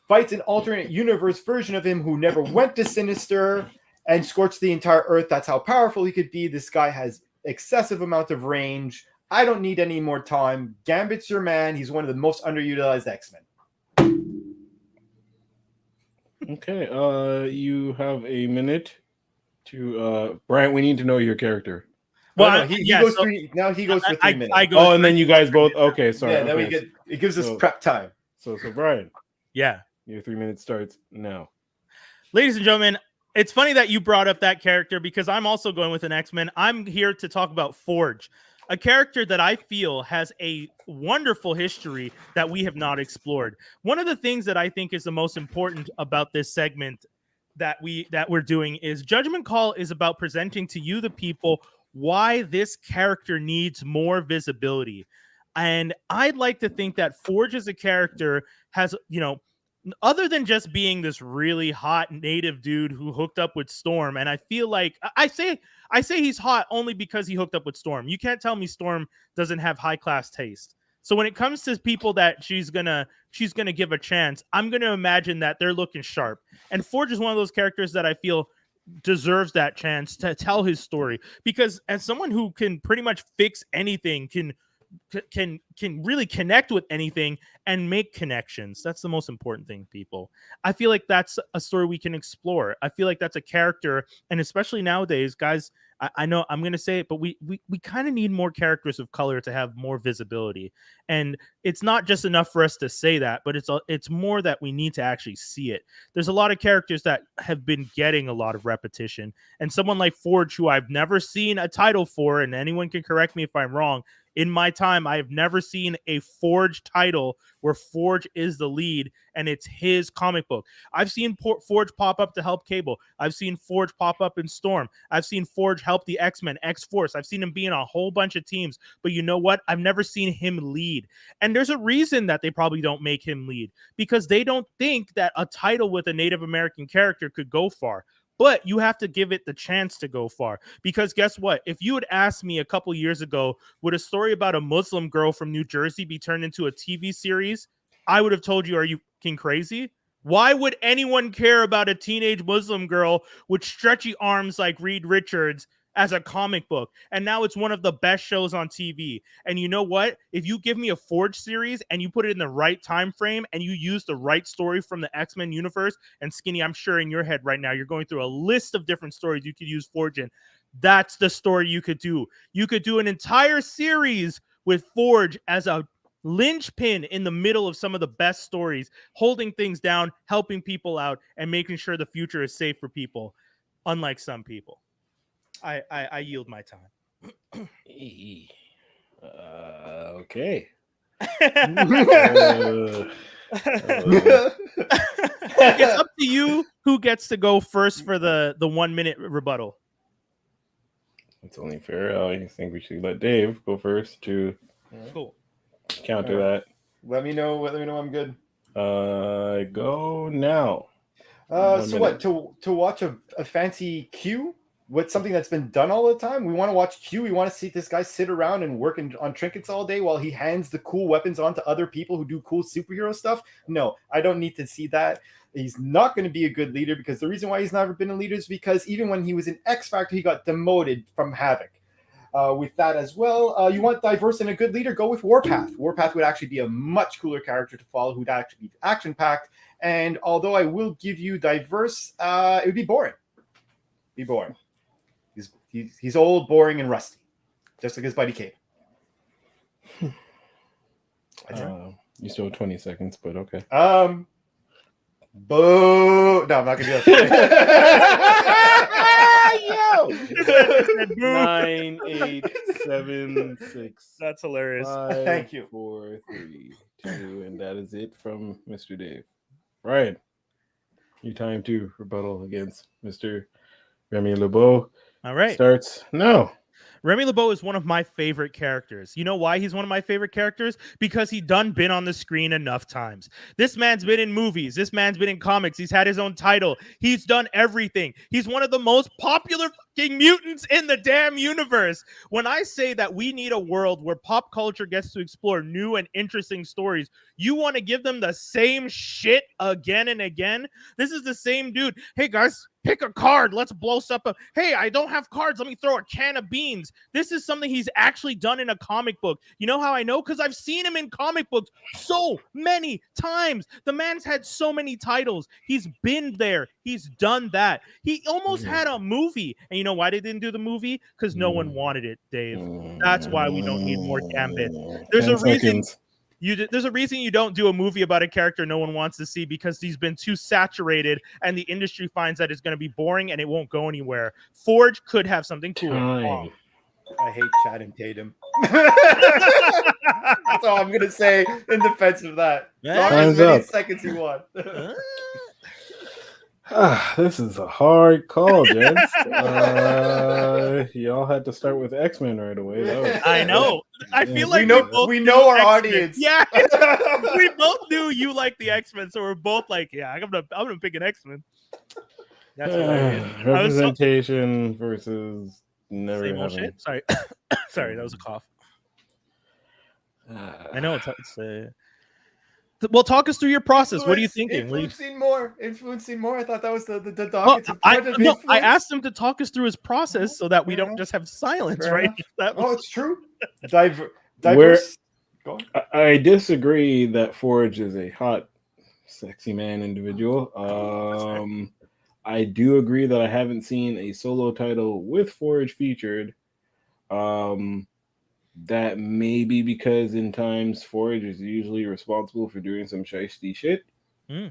fights an alternate universe version of him who never went to Sinister and scorched the entire Earth. That's how powerful he could be. This guy has excessive amount of range. I don't need any more time. Gambit's your man. He's one of the most underutilized X-Men. Okay, you have a minute to Brian. We need to know your character. Well, he goes for 3 minutes. And then you guys both. Okay, sorry. Yeah, then it gives us prep time. So Brian. Yeah, your 3 minutes starts now. Ladies and gentlemen, it's funny that you brought up that character because I'm also going with an X-Men. I'm here to talk about Forge, a character that I feel has a wonderful history that we have not explored. One of the things that I think is the most important about this segment that we're doing is Judgment Call is about presenting to you, the people, why this character needs more visibility. And I'd like to think that Forge as a character has, other than just being this really hot native dude who hooked up with Storm, and I feel like I say he's hot only because he hooked up with Storm. You can't tell me Storm doesn't have high class taste. So when it comes to people that she's gonna give a chance, I'm gonna imagine that they're looking sharp. And Forge is one of those characters that I feel deserves that chance to tell his story, because as someone who can pretty much fix anything, can really connect with anything and make connections. That's the most important thing, people. I feel like that's a story we can explore. I feel like that's a character, and especially nowadays, guys, I know I'm going to say it, but we kind of need more characters of color to have more visibility. And it's not just enough for us to say that, but it's more that we need to actually see it. There's a lot of characters that have been getting a lot of repetition, and someone like Forge, who I've never seen a title for, and anyone can correct me if I'm wrong, in my time, I have never seen a Forge title where Forge is the lead and it's his comic book. I've seen Forge pop up to help Cable. I've seen Forge pop up in Storm. I've seen Forge help the X-Men, X-Force. I've seen him be in a whole bunch of teams. But you know what? I've never seen him lead. And there's a reason that they probably don't make him lead, because they don't think that a title with a Native American character could go far. But you have to give it the chance to go far, because guess what? If you had asked me a couple years ago, would a story about a Muslim girl from New Jersey be turned into a TV series? I would have told you, are you fucking crazy? Why would anyone care about a teenage Muslim girl with stretchy arms like Reed Richards as a comic book? And now it's one of the best shows on TV. And you know what? If you give me a Forge series and you put it in the right time frame and you use the right story from the X-Men universe, and Skinny, I'm sure in your head right now you're going through a list of different stories you could use Forge in. That's the story you could do. You could do an entire series with Forge as a linchpin in the middle of some of the best stories, holding things down, helping people out, and making sure the future is safe for people, unlike some people. I yield my time. Okay. It's up to you who gets to go first for the 1 minute rebuttal. It's only fair. I think we should let Dave go first to counter that. Let me know I'm good. Go now. So what, to watch a fancy Q with something that's been done all the time? We want to watch Q. We want to see this guy sit around and work on trinkets all day while he hands the cool weapons on to other people who do cool superhero stuff. No, I don't need to see that. He's not going to be a good leader, because the reason why he's never been a leader is because even when he was in X Factor, he got demoted from Havoc. With that as well, you want diverse and a good leader, go with Warpath. Warpath would actually be a much cooler character to follow, who'd actually be action-packed. And although I will give you diverse, it would be boring. He's old, boring, and rusty, just like his buddy Cape. You still have 20 seconds, but okay. Boo! No, I'm not gonna do that. 9, 8, 7, 6. That's hilarious. 5, Thank you. 4, 3, 2, and that is it from Mr. Dave. Ryan, your time to rebuttal against Mr. Remy LeBeau. All right. Starts now. Remy LeBeau is one of my favorite characters. You know why he's one of my favorite characters? Because he done been on the screen enough times. This man's been in movies. This man's been in comics. He's had his own title. He's done everything. He's one of the most popular fucking mutants in the damn universe. When I say that we need a world where pop culture gets to explore new and interesting stories, you want to give them the same shit again and again? This is the same dude. Hey, guys, pick a card. Let's blow stuff up. Hey, I don't have cards. Let me throw a can of beans. This is something he's actually done in a comic book. You know how I know? Because I've seen him in comic books so many times. The man's had so many titles. He's been there. He's done that. He almost had a movie. And you know why they didn't do the movie? Because no one wanted it, Dave. That's why we don't need more Gambit. There's a reason. There's a reason you don't do a movie about a character no one wants to see, because he's been too saturated and the industry finds that it's going to be boring and it won't go anywhere. Forge could have something cool. I hate Channing Tatum. That's all I'm going to say in defense of that. As many seconds you want. This is a hard call, gents. Y'all had to start with X-Men right away. I know. I feel like we know our audience. Yeah, we both knew you like the X-Men, so we're both like, yeah, I'm gonna pick an X-Men. That's representation versus never having. Shit. Sorry, sorry, that was a cough. I know it's well, talk us through your process. What are you thinking? Influencing more. I thought that was the dog. I asked him to talk us through his process so that we don't just have silence, right? It's true. Diverse. I disagree that Forge is a hot, sexy man individual. I do agree that I haven't seen a solo title with Forge featured. That may be because in times Forge is usually responsible for doing some shiesty shit,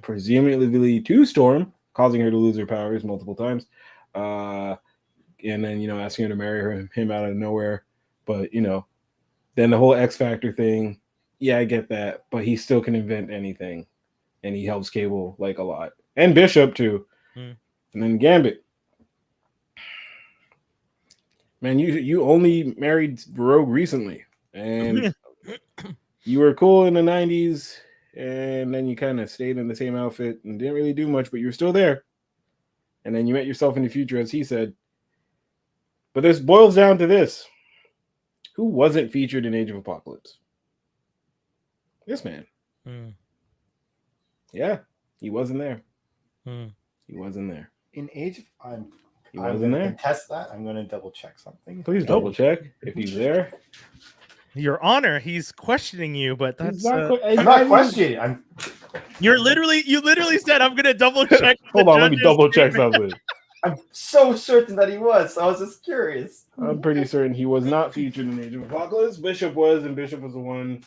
presumably to Storm, causing her to lose her powers multiple times, and then asking her to marry him out of nowhere. But then the whole X Factor thing, yeah, I get that, but he still can invent anything, and he helps Cable like a lot, and Bishop too, and then Gambit. Man, you only married Rogue recently, and you were cool in the 90s, and then you kind of stayed in the same outfit and didn't really do much, but you were still there. And then you met yourself in the future, as he said. But this boils down to this. Who wasn't featured in Age of Apocalypse? This man. Yeah, he wasn't there. He wasn't there. In Age of... He wasn't there. Test that. I'm going to double check something. Please double check if he's there. Your Honor, he's questioning you, but that's I'm not questioning. You literally said I'm going to double check. Hold on, let me double check something. I'm so certain that he was. I was just curious. I'm pretty certain he was not featured in Age of Apocalypse. Bishop was, and Bishop was the one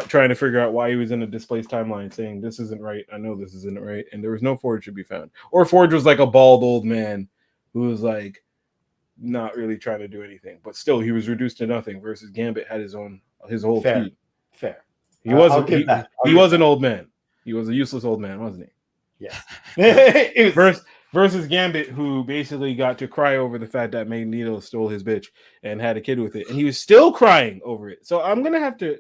trying to figure out why he was in a displaced timeline, saying this isn't right. I know this isn't right, and there was no Forge to be found. Or Forge was like a bald old man who was like not really trying to do anything, but still he was reduced to nothing. Versus Gambit had his whole Fair. team. Fair. He was. He was an old man. He was a useless old man, wasn't he? Yes. It was... versus Gambit, who basically got to cry over the fact that Magneto stole his bitch and had a kid with it, and he was still crying over it. So I'm gonna have to.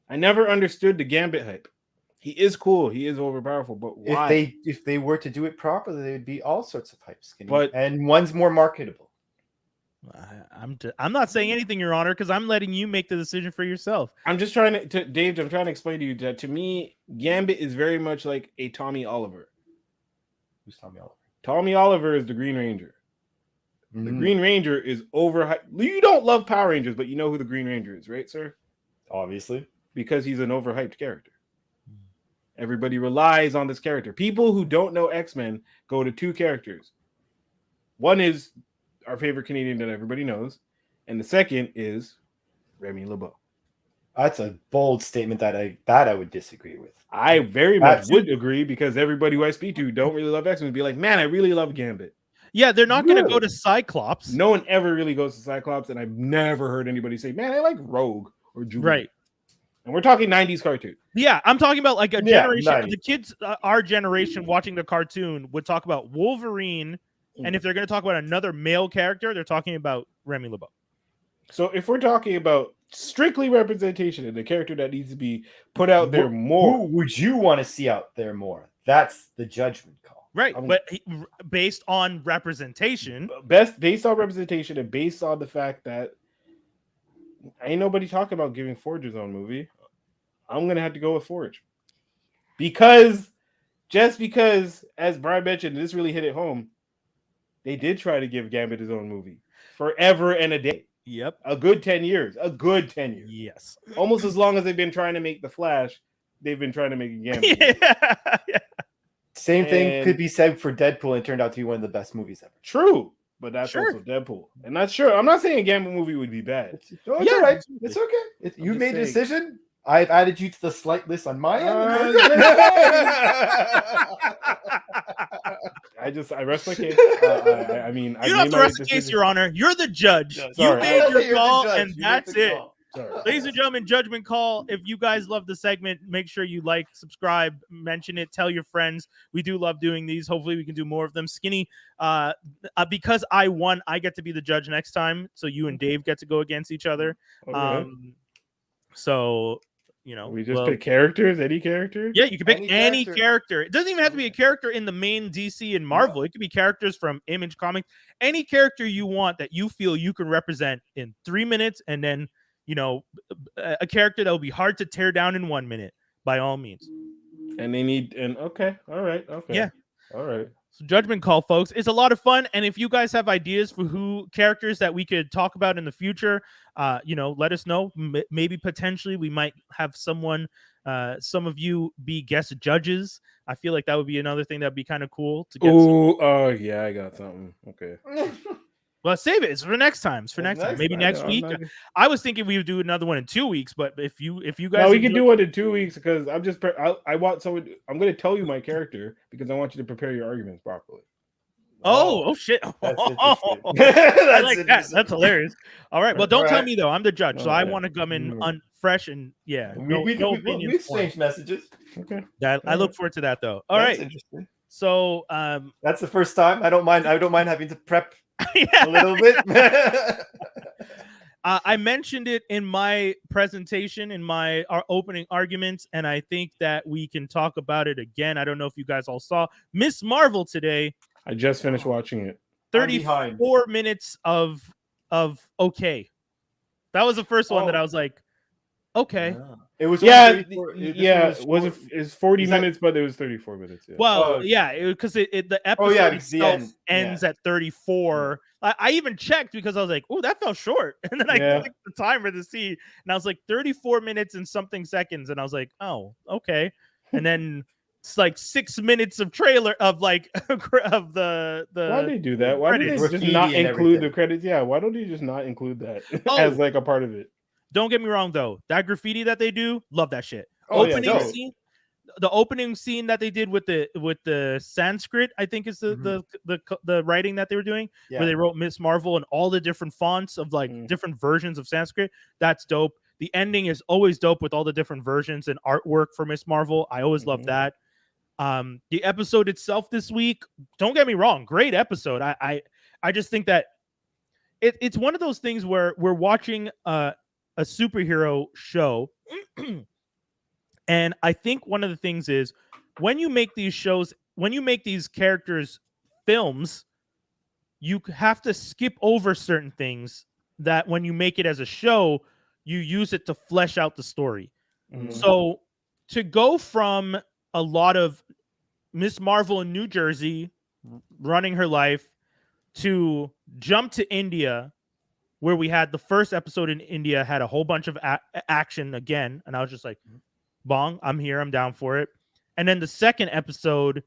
I never understood the Gambit hype. He is cool. He is overpowerful, but why? If they were to do it properly, there'd be all sorts of hype, Skinny. And one's more marketable. I'm not saying anything, Your Honor, because I'm letting you make the decision for yourself. I'm just trying to Dave. I'm trying to explain to you that to me, Gambit is very much like a Tommy Oliver. Who's Tommy Oliver? Tommy Oliver is the Green Ranger. The Green Ranger is overhyped. You don't love Power Rangers, but you know who the Green Ranger is, right, sir? Obviously, because he's an overhyped character. Everybody relies on this character. People who don't know X-Men go to two characters. One is our favorite Canadian that everybody knows, and the second is Remy LeBeau. That's a bold statement that I would disagree with. I very much would agree, because everybody who I speak to don't really love X-Men be like, man, I really love Gambit. Yeah, they're not going to go to Cyclops. No one ever really goes to Cyclops, and I've never heard anybody say, man, I like Rogue or Jubilee. Right. And we're talking 90s cartoon. Yeah, I'm talking about like a generation. The kids, our generation watching the cartoon would talk about Wolverine. And if they're going to talk about another male character, they're talking about Remy LeBeau. So if we're talking about strictly representation and the character that needs to be put out there more, who would you want to see out there more? That's the judgment call. Right. But based on representation. Based on representation and based on the fact that ain't nobody talking about giving Forge his own movie, I'm going to have to go with Forge. Because, as Brian mentioned, this really hit it home, they did try to give Gambit his own movie forever and a day. Yep. A good 10 years. Yes. Almost as long as they've been trying to make The Flash, they've been trying to make a Gambit. Yeah. Same thing could be said for Deadpool, and it turned out to be one of the best movies ever. True. But that's also Deadpool. And that's sure. I'm not saying a Gambit movie would be bad. It's all right. It's okay. You made a decision. I've added you to the slight list on my end. I rest my case. I mean, you don't have to rest the case, Your Honor. You're the judge. You made your call, and that's it. Ladies and gentlemen, Judgment Call. If you guys love the segment, make sure you like, subscribe, mention it, tell your friends. We do love doing these. Hopefully, we can do more of them. Skinny, because I won, I get to be the judge next time. So you and Dave get to go against each other. Okay. So, you know, we just pick characters, any character. Yeah, you can pick any character. It doesn't even have to be a character in the main DC and Marvel. It could be characters from Image Comics. Any character you want that you feel you can represent in 3 minutes, and then, you know, a character that will be hard to tear down in 1 minute, by all means. And they need okay, all right, okay, yeah, all right. So Judgment Call, folks. It's a lot of fun, and if you guys have ideas for who characters that we could talk about in the future, you know, let us know. Maybe potentially we might have someone, some of you be guest judges. I feel like that would be another thing that'd be kind of cool to get. Oh, yeah, I got something. Okay. Well, save it. It's for next time. It's for next time. Maybe next week. I was thinking we would do another one in 2 weeks, but if you guys, no, we can do it in 2 weeks, because I want someone. I'm going to tell you my character because I want you to prepare your arguments properly. Oh shit! That's I like that. That's hilarious. All right. Well, don't tell me though. I'm the judge, so I want to come in fresh and we exchange messages. Okay. I look forward to that though. All right. Interesting. So that's the first time. I don't mind having to prep a little bit. I mentioned it in my presentation, in our opening arguments, and I think that we can talk about it again. I don't know if you guys all saw Miss Marvel today. I just finished watching it. 34 minutes of okay. That was the first one that I was like, okay. It was it's 40 minutes, but it was 34 minutes. Yeah. Well, because the episode ends at 34. I even checked because I was like, oh, that felt short. And then I clicked the timer to see, and I was like 34 minutes and something seconds. And I was like, oh, okay. And then it's like 6 minutes of trailer of like of the why did they do that? Why did they just not include the credits? Yeah, why don't they just not include that as like a part of it? Don't get me wrong though, that graffiti that they do, love that shit. the opening scene that they did with the Sanskrit, I think is the writing that they were doing, where they wrote Miss Marvel and all the different fonts of like different versions of Sanskrit. That's dope. The ending is always dope with all the different versions and artwork for Miss Marvel. I always love that. The episode itself this week, don't get me wrong, great episode. I just think that it's one of those things where we're watching a superhero show. And I think one of the things is when you make these shows, when you make these characters films, you have to skip over certain things that when you make it as a show, you use it to flesh out the story. So to go from a lot of Miss Marvel in New Jersey running her life to jump to India, where we had the first episode in India had a whole bunch of action again. And I was just like, bong, I'm here, I'm down for it. And then the second episode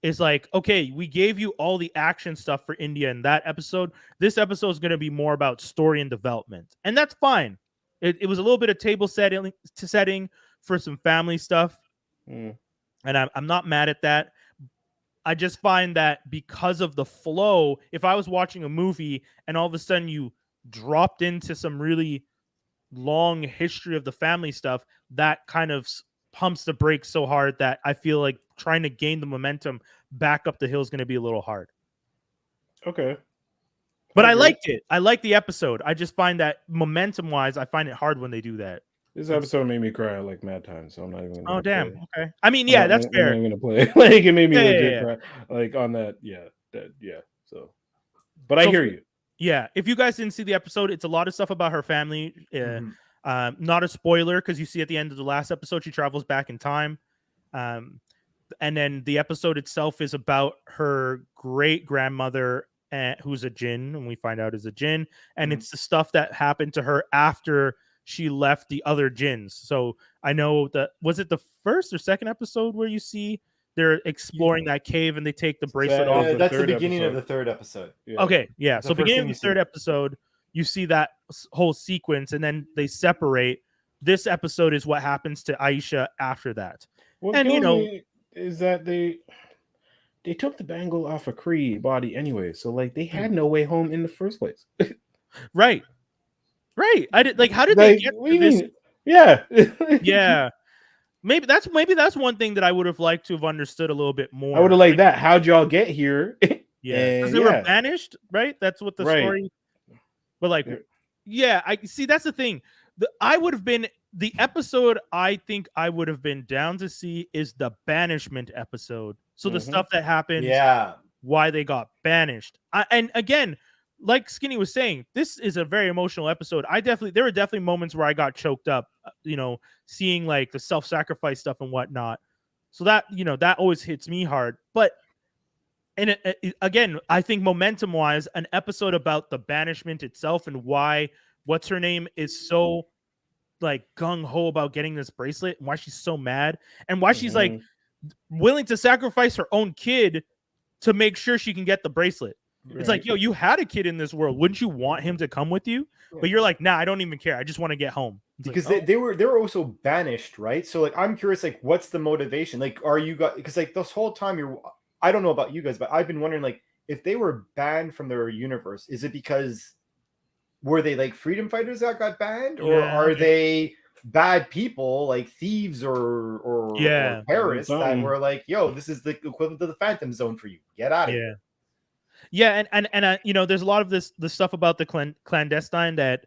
is like, okay, we gave you all the action stuff for India in that episode. This episode is going to be more about story and development. And that's fine. It was a little bit of table setting for some family stuff. And I'm not mad at that. I just find that because of the flow, if I was watching a movie and all of a sudden you dropped into some really long history of the family stuff, that kind of pumps the brakes so hard that I feel like trying to gain the momentum back up the hill is going to be a little hard. Okay. But I liked it. I liked the episode. I just find that momentum wise, I find it hard when they do that. This episode made me cry like mad times, so I'm not even. Oh damn! Play. Okay. I mean, yeah, that's fair. I'm not gonna play. Like it made me legit cry. Like on that, So, but I hear you. Yeah, if you guys didn't see the episode, it's a lot of stuff about her family. Not a spoiler because you see at the end of the last episode, she travels back in time. And then the episode itself is about her great grandmother, who's a jinn, and we find out is a jinn. And it's the stuff that happened to her after she left the other jinns. So I know that, was it the first or second episode where you see they're exploring that cave and they take the bracelet off? That's the beginning of the third episode. Yeah. Okay, yeah. So beginning of the third episode, you see that whole sequence, and then they separate. This episode is what happens to Aisha after that. What and is that they took the bangle off a Kree body anyway, so like they had no way home in the first place. Right. I did like. How did they get to this? Yeah. Yeah. Maybe that's one thing that I would have liked to have understood a little bit more. I would have liked that. How'd y'all get here? Yeah, because they were banished, right? That's what the story. But like, yeah, I see. That's the thing. I would have been the episode. I think I would have been down to see is the banishment episode. So the stuff that happened, why they got banished, and again, like Skinny was saying, this is a very emotional episode. There were definitely moments where I got choked up, seeing like the self-sacrifice stuff and whatnot. So that, that always hits me hard. But, and again, I think momentum wise, an episode about the banishment itself and why what's her name is so like gung-ho about getting this bracelet and why she's so mad and why she's like willing to sacrifice her own kid to make sure she can get the bracelet. Right. It's like, yo, you had a kid in this world. Wouldn't you want him to come with you? But you're like, nah, I don't even care. I just want to get home. It's because like, they were also banished, right? So like, I'm curious, like, what's the motivation? Like, are you guys? Because like this whole time, I don't know about you guys, but I've been wondering, like, if they were banned from their universe, is it because were they like freedom fighters that got banned, or are they bad people like thieves or terrorists that were like, yo, this is the equivalent of the Phantom Zone for you. Get out of here. Yeah, and there's a lot of the stuff about the clandestine that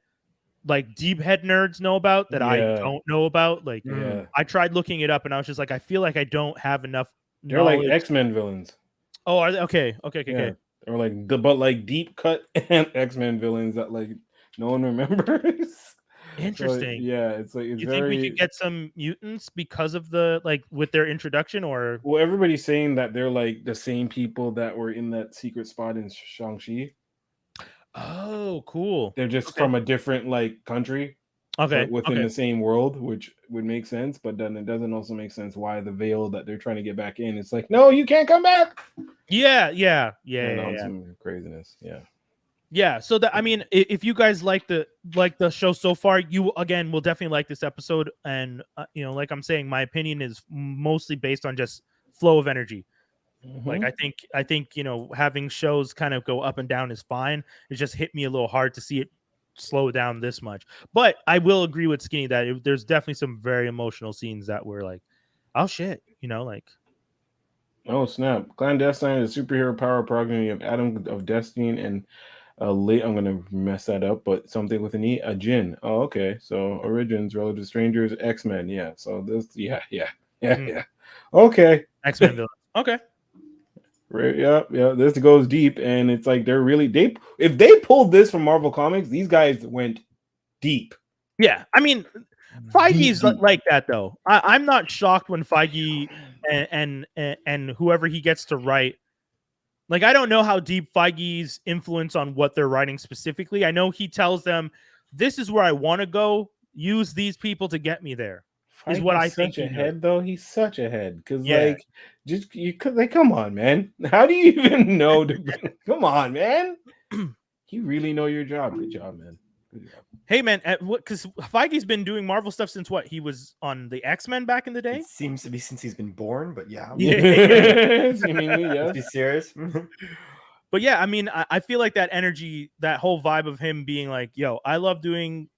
like deep head nerds know about that I don't know about. Like, I tried looking it up, and I was just like, I feel like I don't have enough. They're like X-Men villains. Oh, are they? Okay. Or like but deep cut X-Men villains that like no one remembers. Interesting. So, it's like you think we could get some mutants because of the like with their introduction, or well, everybody's saying that they're like the same people that were in that secret spot in Shang-Chi. Oh, cool. They're just from a different like country. Okay. Within the same world, which would make sense, but then it doesn't also make sense why the veil that they're trying to get back in. It's like, no, you can't come back. Yeah. Some craziness. Yeah. Yeah, so that I mean, if you guys like the show so far, you again will definitely like this episode. And like I'm saying, my opinion is mostly based on just flow of energy. Like I think having shows kind of go up and down is fine. It just hit me a little hard to see it slow down this much. But I will agree with Skinny that there's definitely some very emotional scenes that were like, oh shit, like. Oh snap! Clandestine is a superhero power progeny of Adam of Destiny and late. I'm gonna mess that up, but something with an E, a Jin. Oh, okay. So origins, relative strangers, X-Men. Yeah. So this, yeah. Okay. X-Men villain. Okay. Right. Yeah. This goes deep, and it's like if they pulled this from Marvel Comics, these guys went deep. Yeah, I mean, Feige's like that though. I'm not shocked when Feige and whoever he gets to write. Like, I don't know how deep Feige's influence on what they're writing specifically. I know he tells them, "This is where I want to go. Use these people to get me there." Is what I think. Such a head, though. He's such a head because, you could come on, man. How do you even know? Come on, man. You really know your job. Good job, man. Good job. Hey, man, because Feige's been doing Marvel stuff since what? He was on the X-Men back in the day? It seems to be since he's been born, but yeah. Seemingly, yes. Be serious. But yeah, I mean, I feel like that energy, that whole vibe of him being like, yo, I love the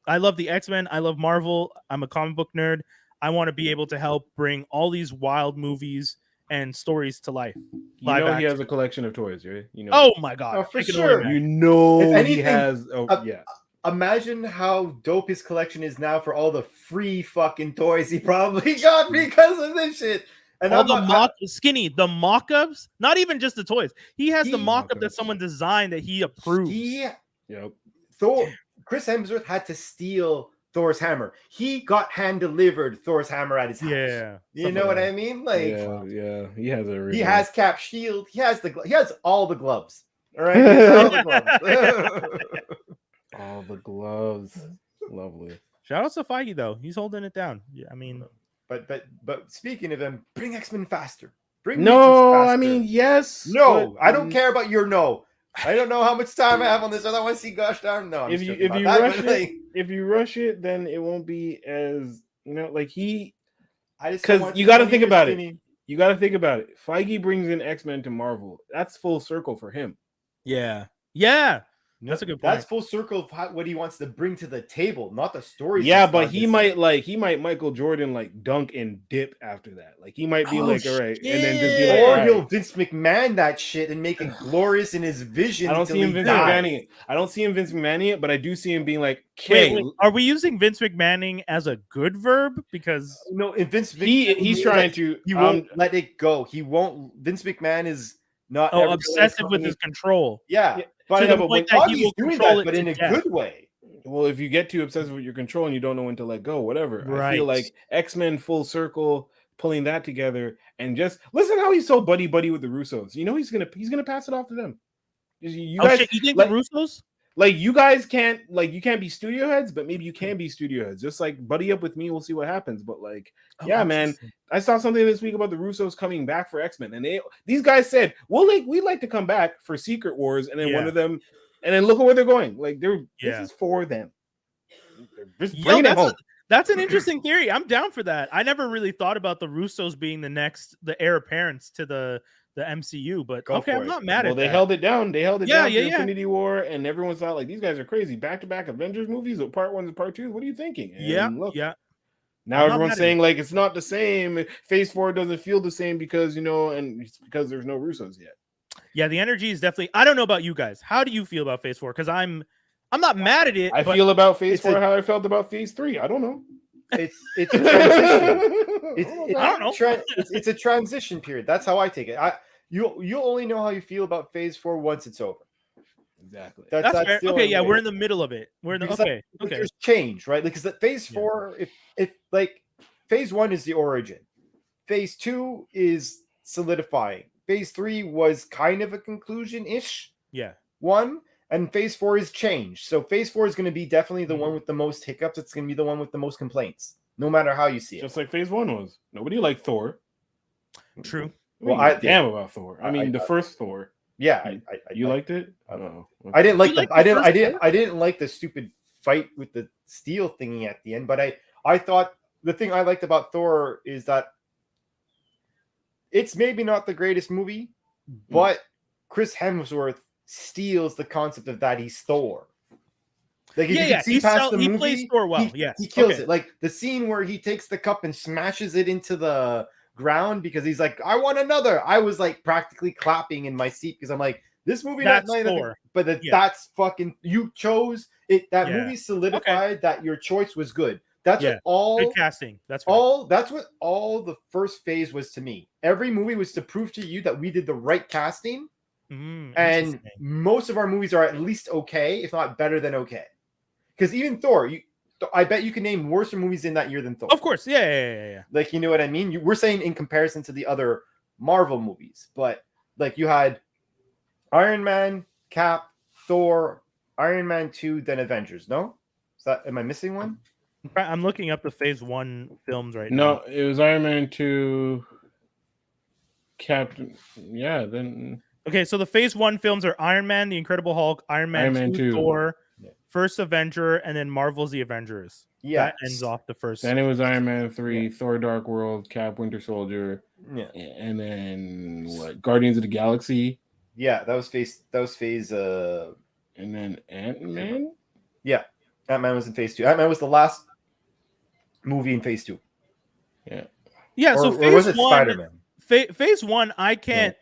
X-Men. I love Marvel. I'm a comic book nerd. I want to be able to help bring all these wild movies and stories to life. He has a collection of toys, right? Oh my god! Oh, for sure. He has. Yeah. Imagine how dope his collection is now for all the free fucking toys he probably got because of this shit. And all the mock-ups, not even just the toys. He has the mock-up that someone designed that he approves. Chris Hemsworth had to steal Thor's hammer. He got hand-delivered Thor's hammer at his house. Yeah. You know what I mean? Like, yeah. He has Cap shield. He has all the gloves. All right? He has all the gloves. All the gloves. Lovely. Shout out to Feige though. He's holding it down. Yeah, I mean, but speaking of him, bring X-Men faster. Bring I mean, yes. No, I don't care about your no. I don't know how much time I have on this. I don't want to see gosh darn. No, if you rush it, then it won't be as because you got to think about it. You got to think about it. Feige brings in X-Men to Marvel. That's full circle for him. Yeah. That's a good point. That's full circle of what he wants to bring to the table, not the stories. Yeah, but he might Michael Jordan dunk and dip after that. Like he might be all right, and then just be like, or he'll Vince McMahon that shit and make it glorious in his vision. I don't see him Vince McMahon it, but I do see him being like, "Okay, wait, are we using Vince McMahon as a good verb? Because in Vince, he's trying to. He won't let it go. He won't. Vince McMahon is not obsessive with his control. Yeah. But to the point that he will control it, but in a good way. Well, if you get too obsessive with your control and you don't know when to let go, whatever. Right. I feel like X-Men full circle, pulling that together, and just listen how he's so buddy with the Russos. He's gonna pass it off to them. You guys, you think the Russos? Like you guys can't you can't be studio heads, but maybe you can be studio heads. Just buddy up with me, we'll see what happens. But man, I saw something this week about the Russos coming back for X-Men, and these guys said, we'd like to come back for Secret Wars, and then one of them, and then look at where they're going. This is for them. Just bringing it home. That's an interesting theory. I'm down for that. I never really thought about the Russos being the heir apparents to the MCU, but I'm not mad at that. They held it down. They held it down for Infinity War, and everyone thought these guys are crazy. Back-to-back Avengers movies, part 1 and part 2. What are you thinking? And now everyone's saying it's not the same. Phase 4 doesn't feel the same because and it's because there's no Russos yet. Yeah, the energy is definitely. I don't know about you guys. How do you feel about Phase 4? Because I'm not mad at it. I feel about Phase 4 how I felt about Phase 3. I don't know. It's a transition. I don't know. It's a transition period. That's how I take it. You only know how you feel about Phase 4 once it's over. Exactly. That's fair. Okay, yeah, we're in the middle of it. Okay. There's change, right? Because Phase 4, if Phase 1 is the origin, Phase 2 is solidifying. Phase 3 was kind of a conclusion-ish. Yeah. One. And Phase 4 is change. So Phase 4 is going to be definitely the one with the most hiccups. It's going to be the one with the most complaints, no matter how you see it. Just like Phase 1 was. Nobody liked Thor. True. Well, I damn about Thor. I mean, the first Thor. Yeah, you liked it? Okay. Okay. I didn't like I didn't like the stupid fight with the steel thingy at the end, but I thought the thing I liked about Thor is that it's maybe not the greatest movie, but Chris Hemsworth steals the concept of that he's Thor. Like if you can see past the movie, he plays Thor well. he kills it. Like the scene where he takes the cup and smashes it into the ground because he's like, I want another. I was like practically clapping in my seat because I'm like, this movie That's Thor. But that's fucking, you chose it. That movie solidified that your choice was good. That's what all good casting. That's what all the first phase was to me. Every movie was to prove to you that we did the right casting. And most of our movies are at least okay, if not better than okay. Because even Thor, I bet you can name worse movies in that year than Thor. Of course, yeah. Like, you know what I mean? We're saying in comparison to the other Marvel movies, but like you had Iron Man, Cap, Thor, Iron Man 2, then Avengers. No, am I missing one? I'm looking up the Phase 1 films right now. No, it was Iron Man 2, Captain. Yeah, then. Okay, so the Phase 1 films are Iron Man, The Incredible Hulk, Iron Man 2, Thor, First Avenger, and then Marvel's The Avengers. Yeah, that ends off the first. Then it was Iron Man 3, Thor: Dark World, Cap, Winter Soldier. Yeah, and then what? Guardians of the Galaxy. Yeah, that was phase. And then Ant-Man. Yeah, Ant-Man was in Phase 2. Ant-Man was the last movie in Phase 2. Yeah. So or was it Spider-Man? Phase 1, I can't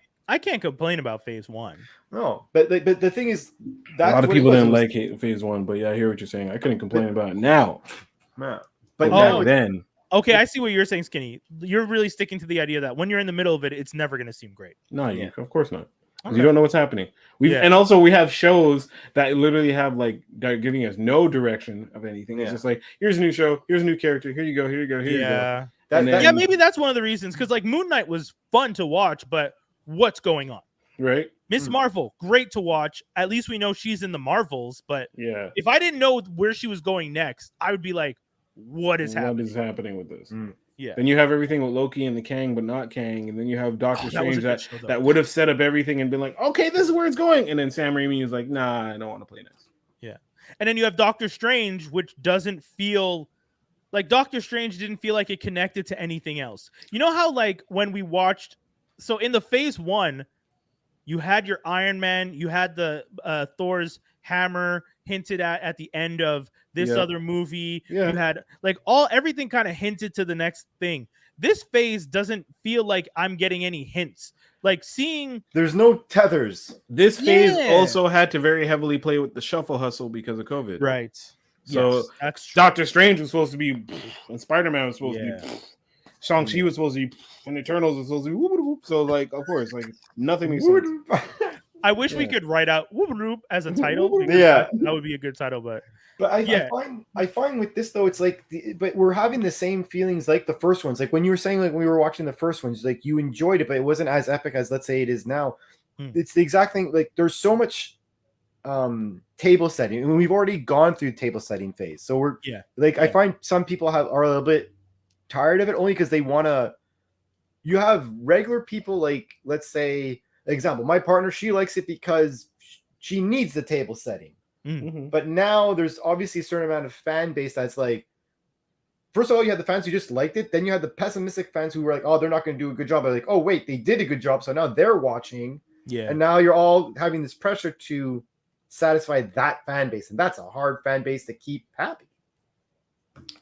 complain about Phase 1. No, but the thing is, a lot of people didn't like Phase 1, but yeah, I hear what you're saying. I couldn't complain about it now. Yeah. But then. Okay, I see what you're saying, Skinny. You're really sticking to the idea that when you're in the middle of it, it's never going to seem great. No, of course not. Okay. You don't know what's happening. And also we have shows that literally have they're giving us no direction of anything. It's just like, here's a new show, here's a new character, here you go, here you go, here you go. Maybe that's one of the reasons, because like Moon Knight was fun to watch, but what's going on? Right. Miss Marvel, great to watch. At least we know she's in the Marvels, but if I didn't know where she was going next, I would be like, what is happening? What is happening with this? Yeah. Then you have everything with Loki and the Kang, but not Kang. And then you have Doctor Strange that would have set up everything and been like, okay, this is where it's going. And then Sam Raimi is like, nah, I don't want to play next. Yeah. And then you have Doctor Strange, which doesn't feel like Doctor Strange didn't feel like it connected to anything else. You know how like when we watched, so in the Phase 1, you had your Iron Man, you had the Thor's hammer hinted at the end of this other movie. You had like everything kind of hinted to the next thing. This phase doesn't feel like I'm getting any hints. Like there's no tethers. This phase also had to very heavily play with the shuffle hustle because of COVID. Right. So Doctor Strange was supposed to be, and Spider-Man was supposed to be, Shang-Chi was supposed to be, and Eternals was supposed to be, whoop, whoop. So like, of course, like nothing makes sense. I wish we could write out whoop, whoop, as a title. Yeah, that would be a good title. But I find with this though, it's like, but we're having the same feelings like the first ones. Like when you were saying, like when we were watching the first ones, like you enjoyed it, but it wasn't as epic as let's say it is now. It's the exact thing. Like there's so much table setting, and we've already gone through table setting phase. So we're I find some people are a little bit tired of it only because they want to. You have regular people like, let's say, example, my partner, she likes it because she needs the table setting. But now there's obviously a certain amount of fan base that's like, first of all, you had the fans who just liked it. Then you had the pessimistic fans who were like, oh, they're not going to do a good job. They're like, oh, wait, they did a good job. So now they're watching. Yeah. And now you're all having this pressure to satisfy that fan base. And that's a hard fan base to keep happy.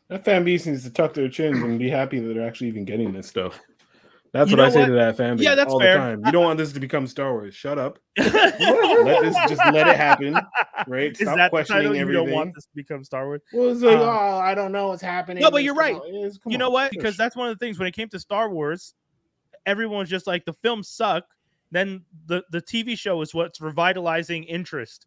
That fan base needs to tuck their chins and be happy that they're actually even getting this stuff. That's what I say to that fan base that's all fair. the time. You don't want this to become Star Wars. Shut up. let it happen. Right? Stop Is that questioning everything. You don't want this to become Star Wars. Well, it's like, I don't know what's happening. No, but you're right. You know what? Because that's one of the things when it came to Star Wars, everyone was just like, the films suck. Then the TV show is what's revitalizing interest.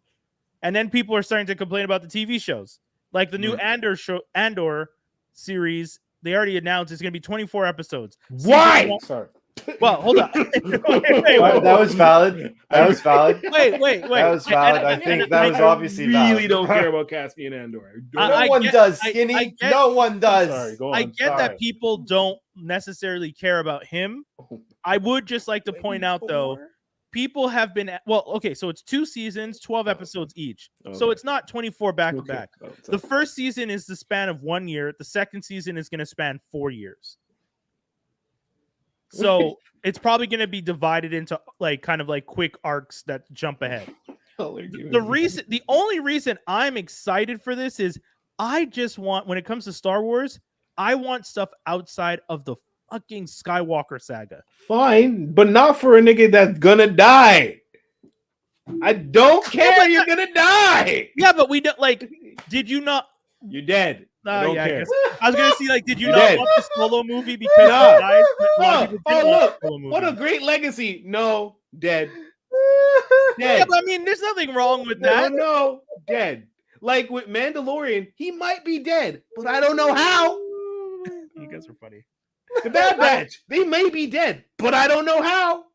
And then people are starting to complain about the TV shows. Like the new Andor series. They already announced it's going to be 24 episodes. Why? Sorry. Well, hold on. That was valid. That was valid. Wait. That was valid. I think that was obviously valid. I really don't care about Caspian Andor. No one does, Skinny. No one does. Sorry, go on. I get that people don't necessarily care about him. I would just like to point out, though, people have been okay, so it's 2 seasons, 12 episodes each. So it's not 24 back to back. The first season is the span of 1 year. The second season is going to span 4 years. So it's probably going to be divided into like kind of like quick arcs that jump ahead. The only reason I'm excited for this is I just want, when it comes to Star Wars, I want stuff outside of the fucking Skywalker saga. Fine, but not for a nigga that's gonna die. I don't care. You're gonna die. Yeah, but we don't like. Did you not? You're dead. I don't care. I was gonna see like, did you not watch the Solo movie because he died? What a great legacy. No, dead. Yeah, but I mean, there's nothing wrong with that. No, dead. Like with Mandalorian, he might be dead, but I don't know how. You guys are funny. The Bad Batch, they may be dead, but I don't know how.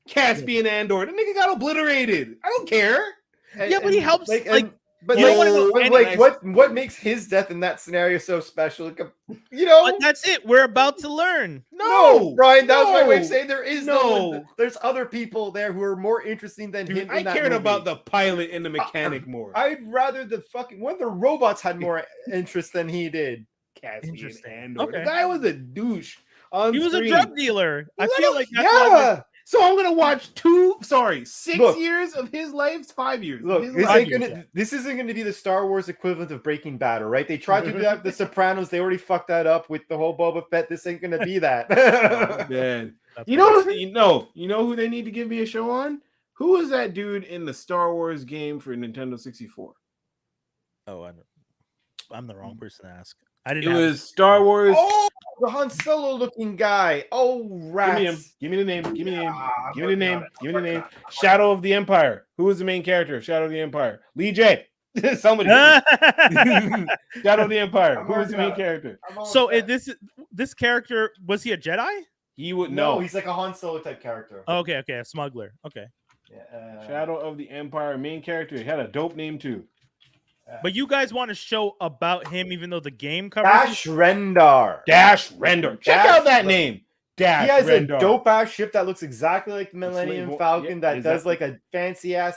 Caspian Andor, the nigga got obliterated. I don't care. Yeah, but he helps. What makes his death in that scenario so special? You know, but that's it. We're about to learn. No, Brian, that was my way of saying there is no. There's other people there who are more interesting than him. I cared about the pilot and the mechanic more. I'd rather one of the robots had more interest than he did. Caspian Andor. The guy was a douche. He was a drug dealer. I feel like that's so I'm gonna watch 6 years of his life, 5 years. Look, this isn't gonna be the Star Wars equivalent of Breaking Bad, all right? They tried to do that with The Sopranos. They already fucked that up with the whole Boba Fett. This ain't gonna be that. Man. You know who they need to give me a show on? Who is that dude in the Star Wars game for Nintendo 64? Oh, I'm the wrong person to ask. It was Star Wars. Oh, the Han Solo looking guy. Oh, rats. Give me the name. Give me the name. Shadow of the Empire. Who was the main character of Shadow of the Empire? Lee J. Somebody. Shadow of the Empire. Who was the main character? So this character, was he a Jedi? He would no. He's like a Han Solo type character. Okay, a smuggler. Okay. Yeah, Shadow of the Empire main character. He had a dope name too. But you guys want to show about him, even though the game covers Dash Rendar. Check out that name. Dash. He has Rendar. a dope ass ship that looks exactly like the Millennium Falcon that does like a fancy ass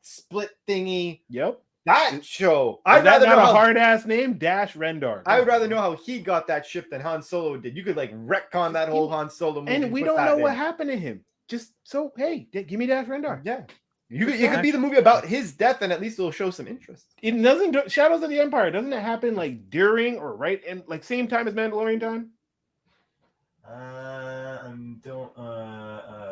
split thingy. Yep. That show. I'd rather know a hard ass name. Dash Rendar. I would rather know how he got that ship than Han Solo did. You could like retcon that whole Han Solo movie. And we don't know what happened to him. Just so hey, give me Dash Rendar. Yeah. You could be the movie about his death, and at least it'll show some interest. It doesn't. Shadows of the Empire, doesn't it happen like during or right in like same time as Mandalorian time?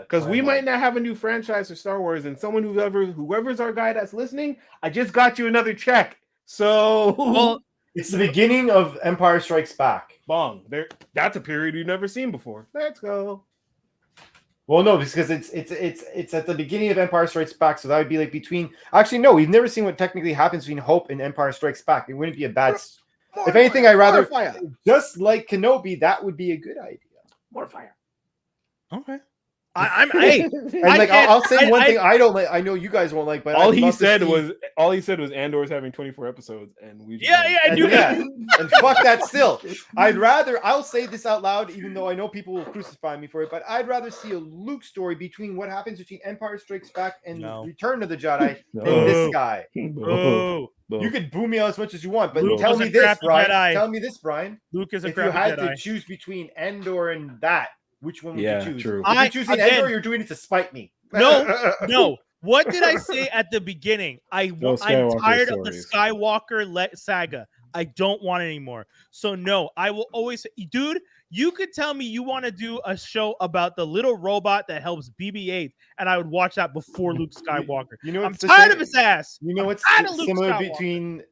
Because we might not have a new franchise for Star Wars, and whoever's our guy that's listening, I just got you another check. So it's the beginning of Empire Strikes Back. Bong. That's a period you've never seen before. Let's go. Well, no, because it's at the beginning of Empire Strikes Back, so that would be like between. Actually, no, we've never seen what technically happens between Hope and Empire Strikes Back. It wouldn't be a bad. If anything, I'd rather just like Kenobi. That would be a good idea. More fire. Okay. I'll say one thing I don't like. I know you guys won't like, but all he said was Andor's having 24 episodes, and we I do. And fuck that. Still, I'll say this out loud, even though I know people will crucify me for it. But I'd rather see a Luke story between what happens between Empire Strikes Back and Return of the Jedi than this guy. You could boo me as much as you want, but tell me this, Brian. Tell me this, Brian. Luke is a if you had Jedi. to choose between Andor and that. Which one would you choose? True. If you're choosing Andor, you're doing it to spite me. No. What did I say at the beginning? I'm tired of the Skywalker saga. I don't want it anymore. So no, I will always say, dude, you could tell me you want to do a show about the little robot that helps BB-8, and I would watch that before Luke Skywalker. I'm tired of his ass. You know what's similar between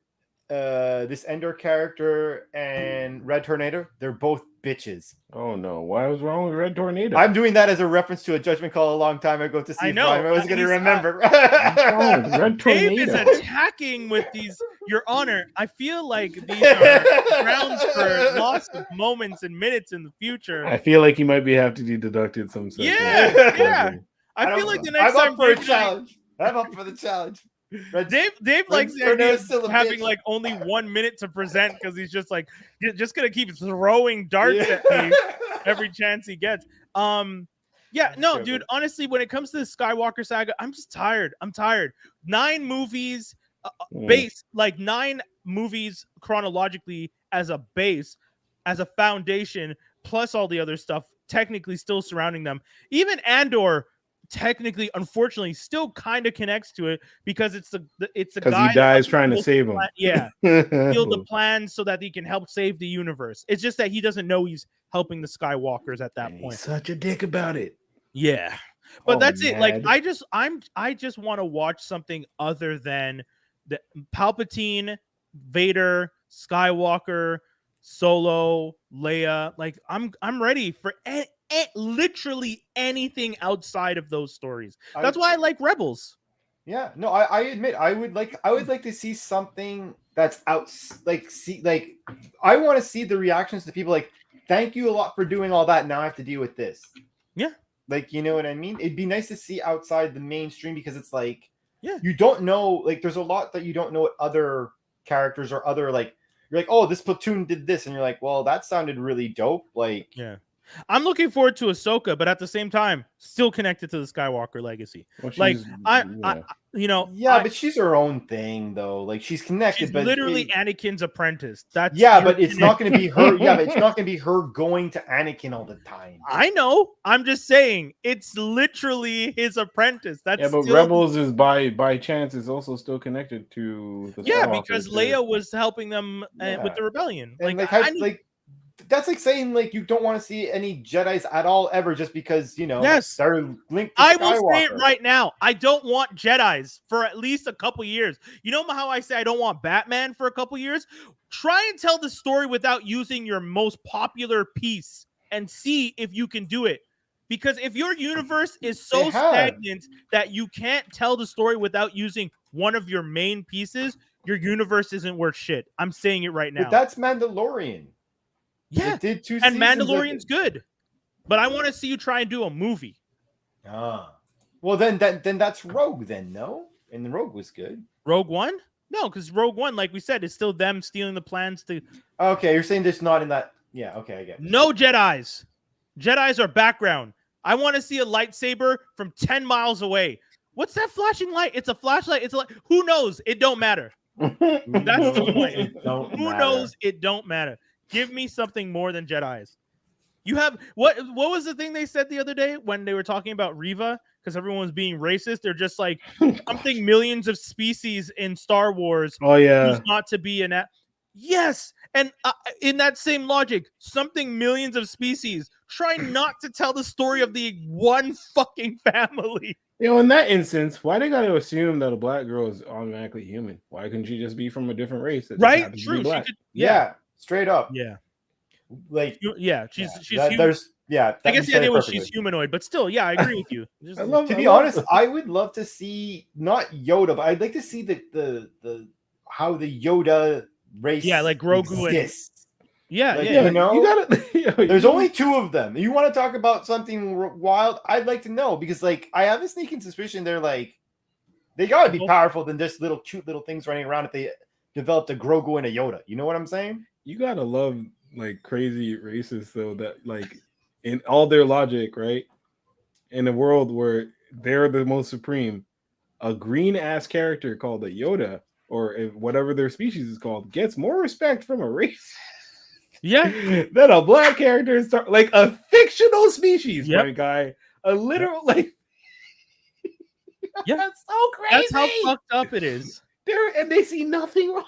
this Andor character and Red Tornado? They're both bitches. Oh no! Why was wrong with Red Tornado? I'm doing that as a reference to a Judgment call a long time ago to see if I was going to remember. Red Tornado. Dave is attacking with these. Your Honor, I feel like these are grounds for loss of moments and minutes in the future. I feel like he might have to be deducted some. Yeah. I feel like the next time I'm up for a challenge. I'm up for the challenge. Dave likes the idea of having like only 1 minute to present because he's just like just gonna keep throwing darts at me every chance he gets. Yeah, no, dude. Honestly, when it comes to the Skywalker saga, I'm just tired. I'm tired. 9 movies, base, like 9 movies chronologically as a base, as a foundation, plus all the other stuff technically still surrounding them. Even Andor, technically, unfortunately, still kind of connects to it because it's the guy he dies trying to save him. Yeah, steal the plan so that he can help save the universe. It's just that he doesn't know he's helping the Skywalkers at that point. He's such a dick about it. Yeah, but that's it. Like I just want to watch something other than the Palpatine, Vader, Skywalker, Solo, Leia. Like I'm ready for literally anything outside of those stories. That's why I like Rebels. Yeah, no, I admit I would like to see something that's out, like I want to see the reactions to people like, thank you a lot for doing all that. Now I have to deal with this. Yeah. Like, you know what I mean? It'd be nice to see outside the mainstream because it's like, yeah, you don't know, like there's a lot that you don't know what other characters or other, like, you're like, oh, this platoon did this, and you're like, well, that sounded really dope. Like, yeah. I'm looking forward to Ahsoka, but at the same time, still connected to the Skywalker legacy. Well, like but she's her own thing, though. Like she's connected, she's literally Anakin's apprentice. That's but it's not going to be her. Yeah, but it's not going to be her going to Anakin all the time. I know. I'm just saying, it's literally his apprentice. That's but Rebels is by chance is also still connected to the because Leia was helping them with the rebellion. And that's like saying like you don't want to see any Jedis at all ever just because, you know, they're linked to I Skywalker. will say it right now. I don't want Jedis for at least a couple years. You know how I say I don't want Batman for a couple years? Try and tell the story without using your most popular piece and see if you can do it. Because if your universe is so stagnant that you can't tell the story without using one of your main pieces, your universe isn't worth shit. I'm saying it right now. But that's Mandalorian. Yeah, it did 2 and Mandalorian's good, but I want to see you try and do a movie. Well then that's Rogue then, no? And the Rogue was good. Rogue One? No, because Rogue One, like we said, is still them stealing the plans to. Okay, you're saying this not in that. Yeah, okay, I get it. No Jedis. Jedis are background. I want to see a lightsaber from 10 miles away. What's that flashing light? It's a flashlight. It's a light. Who knows? It don't matter. That's the point. Who knows? It don't matter. Give me something more than Jedis. You have what was the thing they said the other day when they were talking about Reva? Because everyone was being racist. They're just like something millions of species in Star Wars. Oh yeah, choose not to be an. Yes, and in that same logic, something millions of species try not to tell the story of the one fucking family. You know, in that instance, why they gotta assume that a black girl is automatically human? Why couldn't she just be from a different race? Right? True. She could, yeah. Straight up. Yeah. Like she's there's I guess the idea was she's humanoid, but still, yeah, I agree with you. To be honest, I would love to see not Yoda, but I'd like to see the how the Yoda race like Grogu exists. And you know, you gotta there's only 2 of them. You want to talk about something wild? I'd like to know because like I have a sneaking suspicion they're like they gotta be powerful than just little cute little things running around if they developed a Grogu and a Yoda. You know what I'm saying? You gotta love like crazy racists though that like in all their logic, right? In a world where they're the most supreme, a green ass character called a Yoda or whatever their species is called gets more respect from a race. Yeah, than a black character like a fictional species, right, guy. A literal like yeah, that's so crazy. That's how fucked up it is. And they see nothing wrong.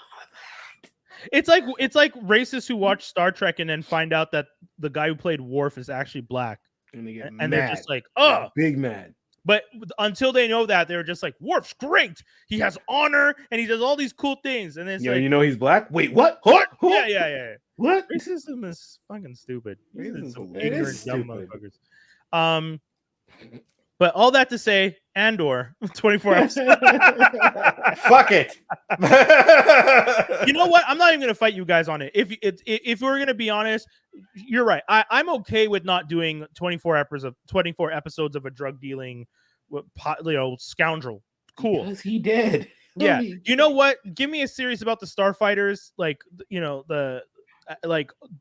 It's like racists who watch Star Trek and then find out that the guy who played Worf is actually black, and they get and they're just like, big mad. But until they know that, they're just like, Worf's great. He has honor and he does all these cool things. And then you know he's black. Wait, what? Yeah. What? Racism is fucking stupid. It is dumb stupid. Motherfuckers. But all that to say, Andor 24 episodes. Fuck it. You know what? I'm not even gonna fight you guys on it. If we're gonna be honest, you're right. I'm okay with not doing 24 episodes of a drug dealing, scoundrel. Cool. Because he did. Yeah. You know what? Give me a series about the Starfighters, like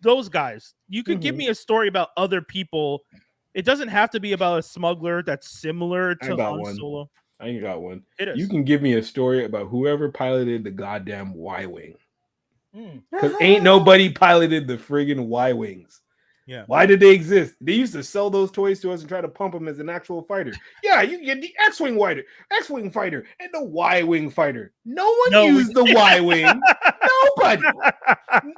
those guys. You could give me a story about other people It doesn't have to be about a smuggler that's similar to Han Solo. I ain't got one. It is. You can give me a story about whoever piloted the goddamn Y-Wing. Because ain't nobody piloted the friggin' Y-Wings. Yeah. Why did they exist? They used to sell those toys to us and try to pump them as an actual fighter. Yeah, you can get the X-Wing fighter, and the Y-Wing fighter. No one used the Y-Wing. Nobody.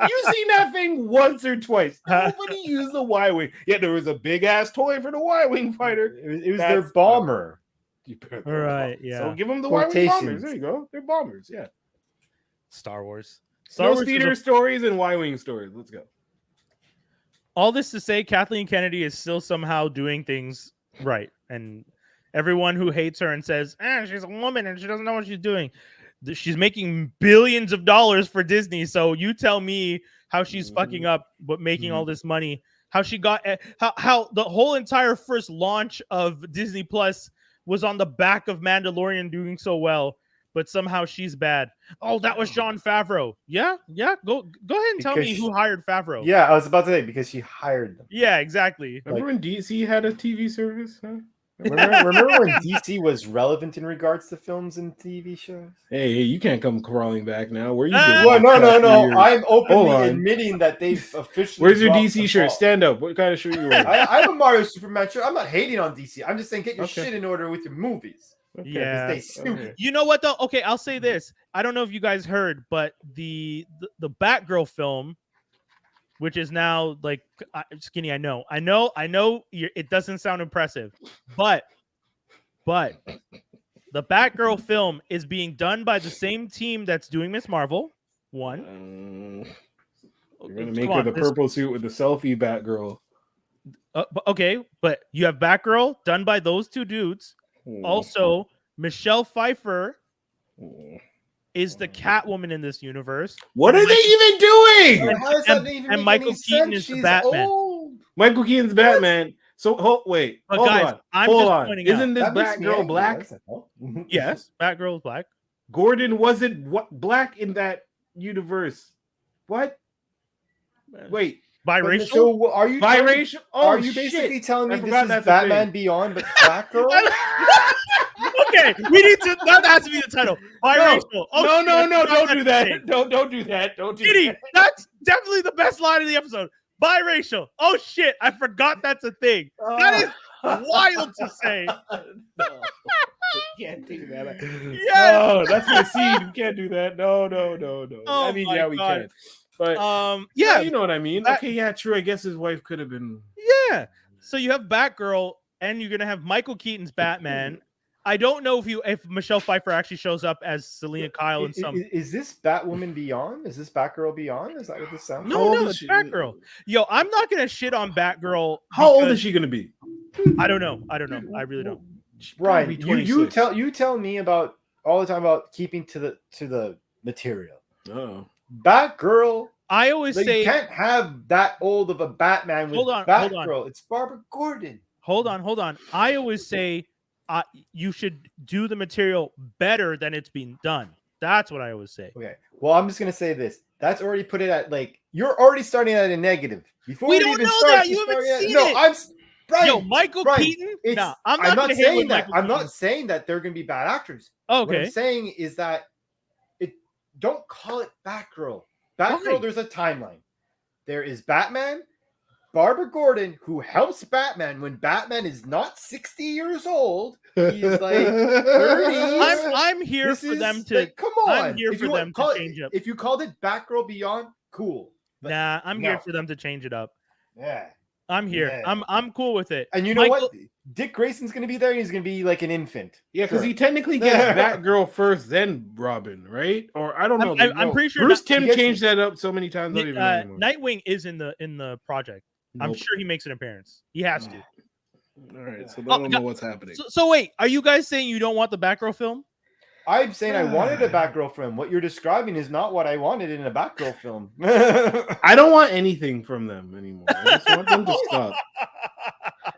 You seen that thing once or twice. Nobody used the Y-Wing. Yet there was a big-ass toy for the Y-Wing fighter. It was their bomber. All right, yeah. So give them the Y-Wing bombers. There you go. They're bombers, yeah. Star Wars. Star Wars theater stories and Y-Wing stories. Let's go. All this to say, Kathleen Kennedy is still somehow doing things right. And everyone who hates her and says, she's a woman and she doesn't know what she's doing. She's making billions of dollars for Disney. So you tell me how she's fucking up, but making all this money. How she got, how the whole entire first launch of Disney Plus was on the back of Mandalorian doing so well. But somehow she's bad. Oh, that was Jon Favreau. Yeah. Go ahead and tell me who hired Favreau. Yeah, I was about to say because she hired them. Yeah, exactly. Remember when DC had a TV service? Huh? Remember when DC was relevant in regards to films and TV shows? Hey, you can't come crawling back now. Where you going? Well, no. I'm openly admitting that they've officially. Where's your DC shirt? Stand up. What kind of shirt you wearing? I have a Mario Superman shirt. I'm not hating on DC. I'm just saying get your shit in order with your movies. Okay, yeah, stupid. You know what though? Okay, I'll say this. I don't know if you guys heard, but the Batgirl film, which is now like Skinny. I know. It doesn't sound impressive, but the Batgirl film is being done by the same team that's doing Miss Marvel. One. You're gonna make her the purple suit with the selfie Batgirl. Okay, but you have Batgirl done by those two dudes. Also, Michelle Pfeiffer is the Catwoman in this universe. What are they even doing? And Michael Keaton is the Batman. Old. Michael Keaton's Batman. So hold on. Isn't this Batgirl black? Yes, Batgirl is black. Gordon wasn't black in that universe. What? Wait. Biracial? So are you biracial? Are you basically telling me this is Batman Beyond, but Batgirl? Okay, we need to. That has to be the title. Biracial. No, don't do that. Don't do that. Don't do that. That's definitely the best line of the episode. Biracial. Oh shit! I forgot that's a thing. That is wild to say. No, you can't do that. Yes. No, that's my seed. You can't do that. No. Oh, I mean, yeah, we can. But yeah, you know what I mean. Okay, yeah, true. I guess his wife could have been. Yeah. So you have Batgirl, and you're gonna have Michael Keaton's Batman. I don't know if Michelle Pfeiffer actually shows up as Selena Kyle in some. Is this Batwoman Beyond? Is this Batgirl Beyond? Is that what this sounds? No, it's Batgirl. Yo, I'm not gonna shit on Batgirl. How old is she gonna be? I don't know. I really don't. Brian, you tell me about all the time about keeping to the material. Oh. Batgirl. I always say you can't have that old of a Batman with Batgirl. It's Barbara Gordon. Hold on. I always say you should do the material better than it's being done. That's what I always say. Okay. Well, I'm just gonna say this. That's already put it at like you're already starting at a negative. Before we don't know that. You haven't seen it. Brian, Michael Keaton. Nah, I'm not saying that. I'm not saying that they're gonna be bad actors. Okay. What I'm saying is that don't call it Batgirl. Batgirl, there's a timeline. There is Batman, Barbara Gordon, who helps Batman when Batman is not 60 years old. He's like 30. I'm here for them to come on. I'm here for them to change up. If you called it Batgirl Beyond, cool. But nah, I'm here for them to change it up. Yeah. I'm here. Yeah. I'm cool with it. And you know what? Dick Grayson's gonna be there. He's gonna be like an infant. Yeah, because he technically gets Batgirl first, then Robin, right? Or I don't know. I'm pretty sure Bruce Timm changed that up so many times. Nightwing is in the project. Nope. I'm sure he makes an appearance. He has to. All right, so I don't know what's happening. So wait, are you guys saying you don't want the Batgirl film? I'm saying I wanted a Batgirl film. What you're describing is not what I wanted in a Batgirl film. I don't want anything from them anymore. I just want them to stop.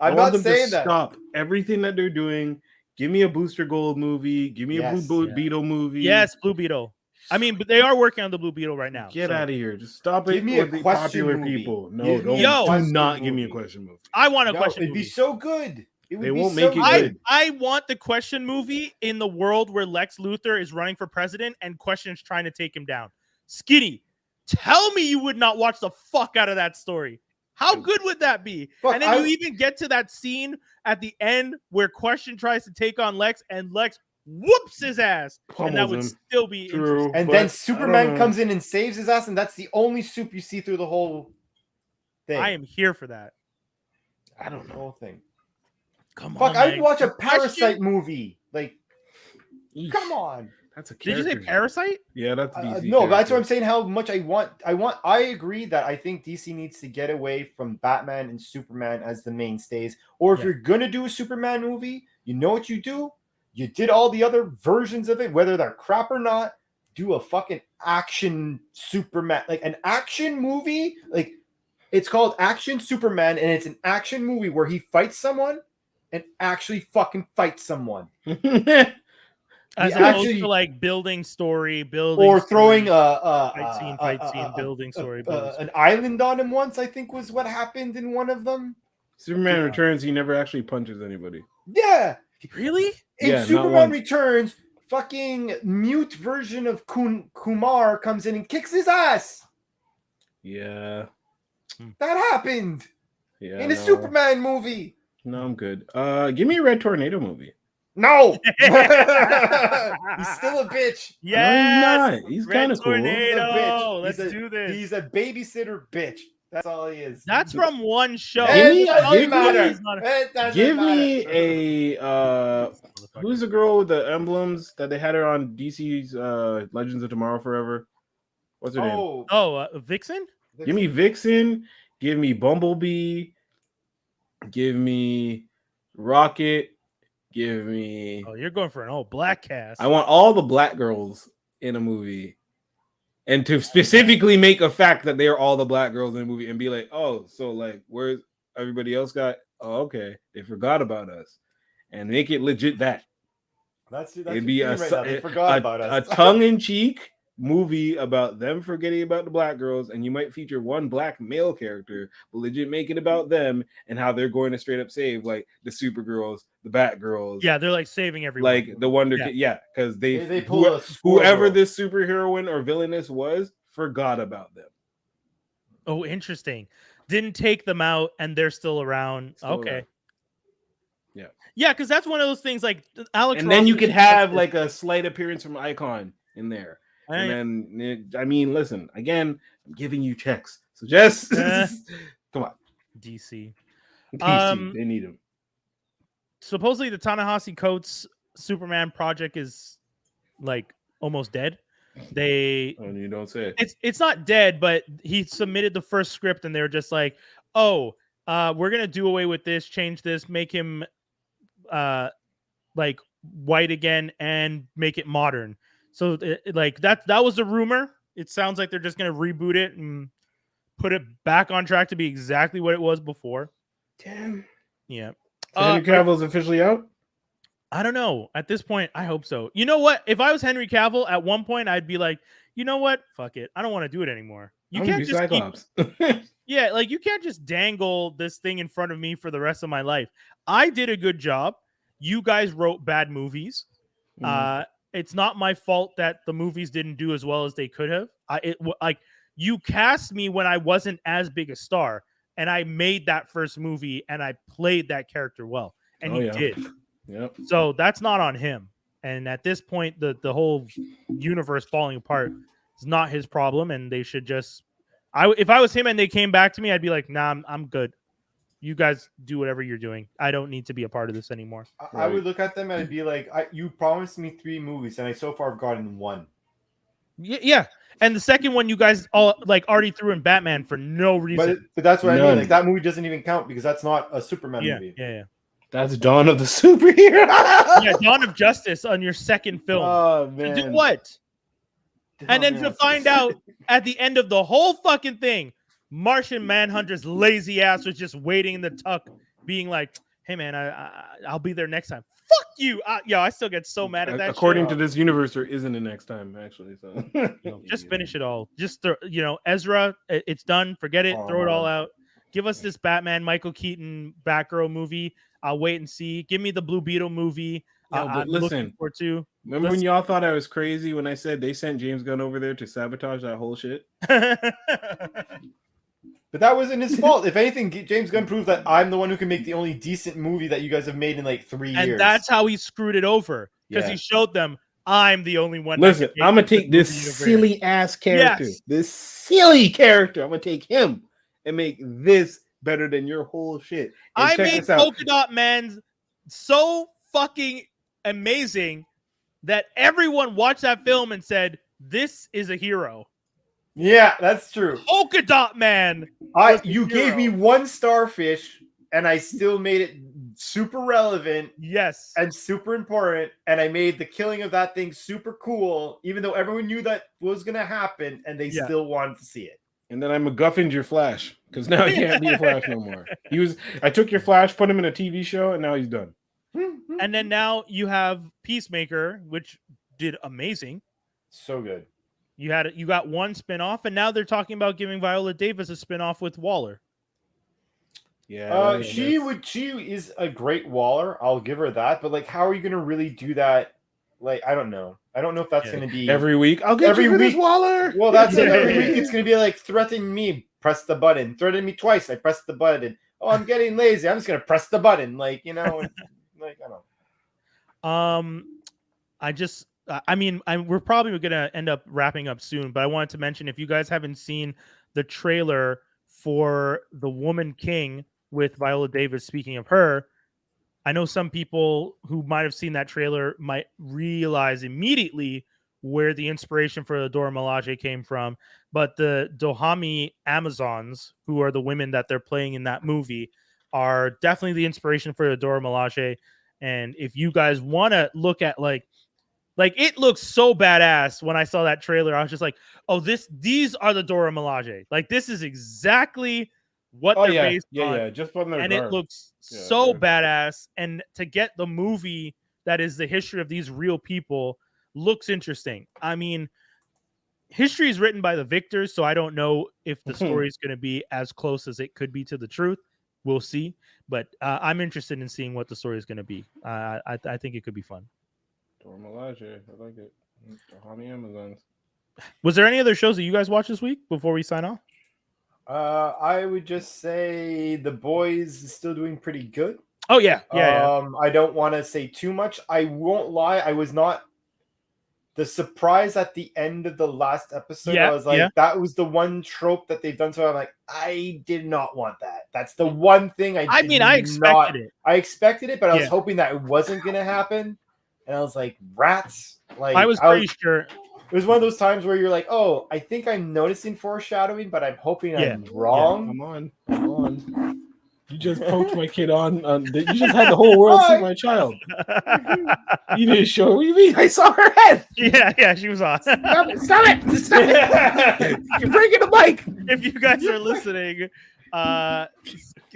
I'm not saying that. Stop everything that they're doing. Give me a Booster Gold movie. Give me a Blue Beetle movie. Yes, Blue Beetle. I mean, but they are working on the Blue Beetle right now. Get out of here! Just stop it. Give me a with the question popular movie. people. No, Give me don't. a Do not question give me a movie. question movie. I want a No, question it'd movie. be so good. It would They be won't so make it good. I want the question movie in the world where Lex Luthor is running for president and Question's trying to take him down. Skinny, tell me you would not watch the fuck out of that story. How good would that be? Fuck, And then you even get to that scene at the end where Question tries to take on Lex and Lex whoops his ass. And that would Pummels him. still be True. interesting. And But then I Superman don't know. comes in and saves his ass, and that's the only soup you see through the whole thing. I am here for that. I don't The know. whole thing. Come Fuck, on. I'd man. watch a Question? Parasite movie. Like, Eesh. come on. That's a Did you say character. Parasite? Yeah, that's a DC. No, that's what I'm character. saying. How much I want. I agree that I think DC needs to get away from Batman and Superman as the mainstays. Or if Yeah. you're gonna do a Superman movie, you know what you do? You did all the other versions of it, whether they're crap or not. Do a fucking action Superman, like an action movie. Like, it's called Action Superman, and it's an action movie where he fights someone and actually fucking fights someone. As He opposed actually- to like building story, building Or throwing story, a fight scene, building story, building story. an island on him once, I think was what happened in one of them. Superman Yeah. Returns. He never actually punches anybody. Yeah. Really? In Yeah, not Superman once. Returns, fucking mute version of Kumar comes in and kicks his ass. Yeah. That happened Yeah. in a no. Superman movie. No, I'm good. Give me a Red Tornado movie. No. He's still a bitch. Yeah. No, he's not. He's Red kind of cool. He's a Tornado. bitch. Let's He's a- do this. He's a babysitter bitch. That's all he is. That's from one show. It doesn't give me- matter. He's not It doesn't Give matter. me a who's the girl with the emblems that they had her on DC's Legends of Tomorrow Forever? What's her name? Oh, Vixen? Give me Vixen. Give me Bumblebee. Give me Rocket. Give me. Oh, you're going for an old black cast. I want all the black girls in a movie, and to specifically make a fact that they are all the black girls in a movie, and be like, oh, so like, where's everybody else got? Oh, okay, they forgot about us, and make it legit that. That's It'd be right now. They forgot about a us. tongue-in-cheek movie about them forgetting about the black girls, and you might feature one black male character, but legit make it about them and how they're going to straight up save like the Supergirls, the Batgirls, Yeah, they're like saving everyone. like the Wonder Yeah. Kid, yeah, because They pull a whoever Squirrel. this superheroine or villainess was forgot about them. Oh, interesting. Didn't take them out and they're still around. Still Okay. around. Yeah. Yeah, because that's one of those things like Alex. And then Ross you was could just have this. like a slight appearance from Icon in there. I- And then, I mean, listen, again, I'm giving you checks. So just come on. DC. DC, they need him. Supposedly the Ta-Nehisi Coates Superman project is like almost dead. They Oh, you don't say. it's not dead, but he submitted the first script and they were just like, oh, we're gonna do away with this, change this, make him like white again and make it modern. So like that was the rumor. It sounds like they're just gonna reboot it and put it back on track to be exactly what it was before. Damn. Yeah. Henry Cavill's officially out? I don't know. At this point, I hope so. You know what? If I was Henry Cavill, at one point, I'd be like, you know what? Fuck it. I don't want to do it anymore. You I'm can't gonna be just keep, Cyclops. yeah, like you can't just dangle this thing in front of me for the rest of my life. I did a good job. You guys wrote bad movies. It's not my fault that the movies didn't do as well as they could have. Like you cast me when I wasn't as big a star, and I made that first movie and I played that character well, and he did. Yep. So that's not on him. And at this point, the whole universe falling apart is not his problem, and they should just. If I was him and they came back to me, I'd be like, nah, I'm good. You guys do whatever you're doing. I don't need to be a part of this anymore. I would look at them and I'd be like, you promised me 3 movies, and I so far have gotten 1. Yeah. And the second one, you guys all like already threw in Batman for no reason. But that's what I mean. None. Like that movie doesn't even count because that's not a Superman movie. Yeah. That's Dawn of the Superhero. Yeah, Dawn of Justice on your second film. Oh To man. do what? And then to find out at the end of the whole fucking thing, Martian Manhunter's lazy ass was just waiting in the tuck, being like, hey man, I'll be there next time. Fuck you. I still get so mad at that. According to this universe, there isn't a next time actually. So just finish it all. Just Ezra, it's done. Forget it. Throw it all out. Give us this Batman, Michael Keaton, Batgirl movie. I'll wait and see. Give me the Blue Beetle movie. But listen, remember when y'all thought I was crazy when I said they sent James Gunn over there to sabotage that whole shit? But that wasn't his fault. If anything, James Gunn proved that I'm the one who can make the only decent movie that you guys have made in like 3 years. And that's how he screwed it over. Because he showed them, I'm the only one. Listen, I'm going to take this silly ass character. Yes. This silly character. I'm going to take him and make this better than your whole shit. And I made Polka Dot Man so fucking amazing that everyone watched that film and said, this is a hero. Yeah, that's true. Polka Dot Man. You gave me one starfish, and I still made it super relevant. Yes. And super important. And I made the killing of that thing super cool, even though everyone knew that was going to happen, and they still wanted to see it. And then I MacGuffined your Flash, because now he can't be a Flash no more. I took your Flash, put him in a TV show, and now he's done. And then now you have Peacemaker, which did amazing. So good. You got one spinoff, and now they're talking about giving Viola Davis a spinoff with Waller. Yeah, she is a great Waller. I'll give her that. But like, how are you going to really do that? Like, I don't know. I don't know if that's going to be every week. I'll get you for this Waller. Well, that's it. Every week it's going to be like threatening me. Press the button. Threaten me twice. I press the button. Oh, I'm getting lazy. I'm just going to press the button. Like, like I don't know. We're probably going to end up wrapping up soon, but I wanted to mention, if you guys haven't seen the trailer for The Woman King with Viola Davis, speaking of her, I know some people who might have seen that trailer might realize immediately where the inspiration for the Dora Milaje came from, but the Dahomey Amazons, who are the women that they're playing in that movie, are definitely the inspiration for the Dora Milaje. And if you guys want to look at like it looks so badass. When I saw that trailer, I was just like, oh, these are the Dora Milaje. Like, this is exactly what they're based on. Yeah, just from their and it looks so badass. And to get the movie that is the history of these real people looks interesting. I mean, history is written by the victors, so I don't know if the story is going to be as close as it could be to the truth. We'll see. But I'm interested in seeing what the story is going to be. I think it could be fun. Dora Milaje, I like it. Dahomey Amazons. Was there any other shows that you guys watched this week before we sign off? I would just say The Boys is still doing pretty good. Oh yeah. I don't want to say too much. I won't lie. I was not the surprise at the end of the last episode. I was like, that was the one trope that they've done. So I'm like, I did not want that. That's the one thing I expected it. I expected it, but I was hoping that it wasn't going to happen. And I was like, rats. Like, I was pretty sure. It was one of those times where you're like, oh, I think I'm noticing foreshadowing, but I'm hoping I'm wrong. Yeah, come on. You just poked my kid on. You just had the whole world see my child. You didn't show. What do you mean? I saw her head. Yeah, she was on. Stop it. You're breaking the mic. If you guys are listening,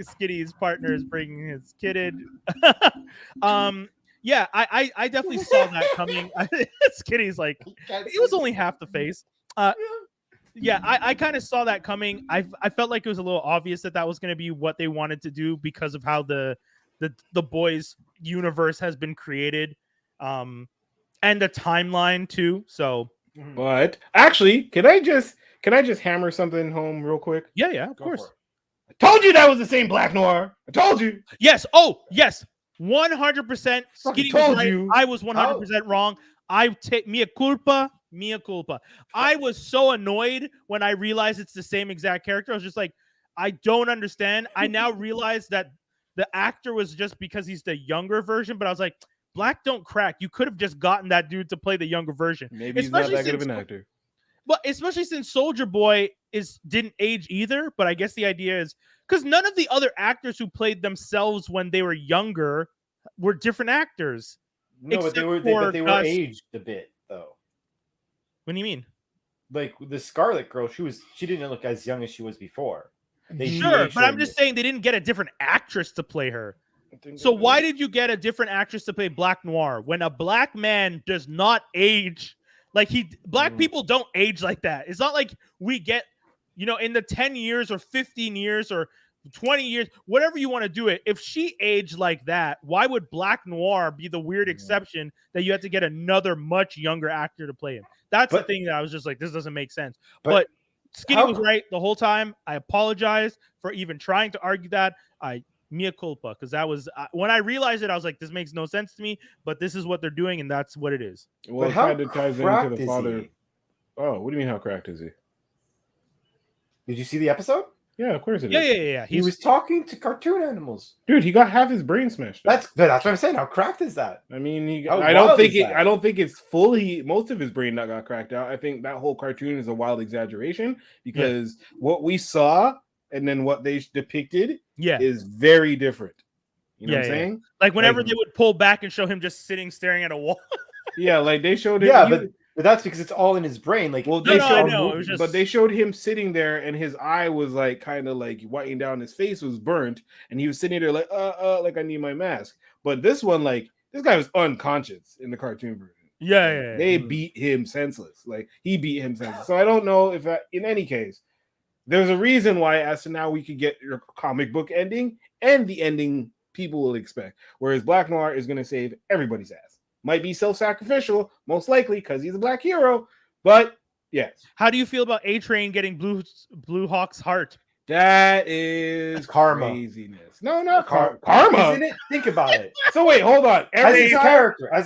Skinny's partner is bringing his kid in. Yeah, I definitely saw that coming. Skinny's like, it was only half the face. Yeah, I kind of saw that coming. I felt like it was a little obvious that was going to be what they wanted to do because of how the Boys universe has been created, and the timeline too. So, but actually, can I just hammer something home real quick? Yeah, of course. I told you that was the same Black Noir. I told you. Yes. Oh, yes. 100%. Skinny told was right. you. I was 100% wrong. I take mea culpa. I was so annoyed when I realized it's the same exact character. I was just like, I don't understand. I now realize that the actor was just because he's the younger version, but I was like, Black don't crack. You could have just gotten that dude to play the younger version. Maybe he's not that good of an actor. Well, especially since Soldier Boy didn't age either, but I guess the idea is because none of the other actors who played themselves when they were younger were different actors. No, but they were aged a bit though. What do you mean? Like the Scarlet Girl, she didn't look as young as she was before. Sure, but I'm just saying they didn't get a different actress to play her. So why did you get a different actress to play Black Noir when a black man does not age? Like black people don't age like that. It's not like we get, in the 10 years or 15 years or 20 years, whatever you want to do it. If she aged like that, why would Black Noir be the weird exception that you have to get another much younger actor to play him? That's the thing that I was just like, this doesn't make sense. But Skinny was right the whole time. I apologize for even trying to argue that. Mea culpa, because that was when I realized it, I was like, this makes no sense to me, but this is what they're doing, and that's what it is. Well, it kind of ties into the father. Oh, what do you mean, how cracked is he? Did you see the episode? Yeah, of course it is. Yeah. He was talking to cartoon animals. Dude, he got half his brain smashed. That's what I'm saying. How cracked is that? I mean, I don't think it's fully. Most of his brain that got cracked out. I think that whole cartoon is a wild exaggeration because what we saw and then what they depicted is very different. You know what I'm saying? Like whenever they would pull back and show him just sitting staring at a wall. Like they showed him. Yeah, but that's because it's all in his brain. Like, well, but they showed him sitting there, and his eye was like kind of like whitening down. His face was burnt, and he was sitting there like, like I need my mask. But this one, like, this guy was unconscious in the cartoon version. They beat him senseless. Like he beat him senseless. So I don't know if in any case, there's a reason why as to now we could get your comic book ending and the ending people will expect. Whereas Black Noir is going to save everybody's ass. Might be self-sacrificial, most likely, because he's a black hero. But yes. How do you feel about A-Train getting Blue Hawk's heart? That is karma. Craziness. No, not karma. Isn't it? Think about it. So wait, hold on. As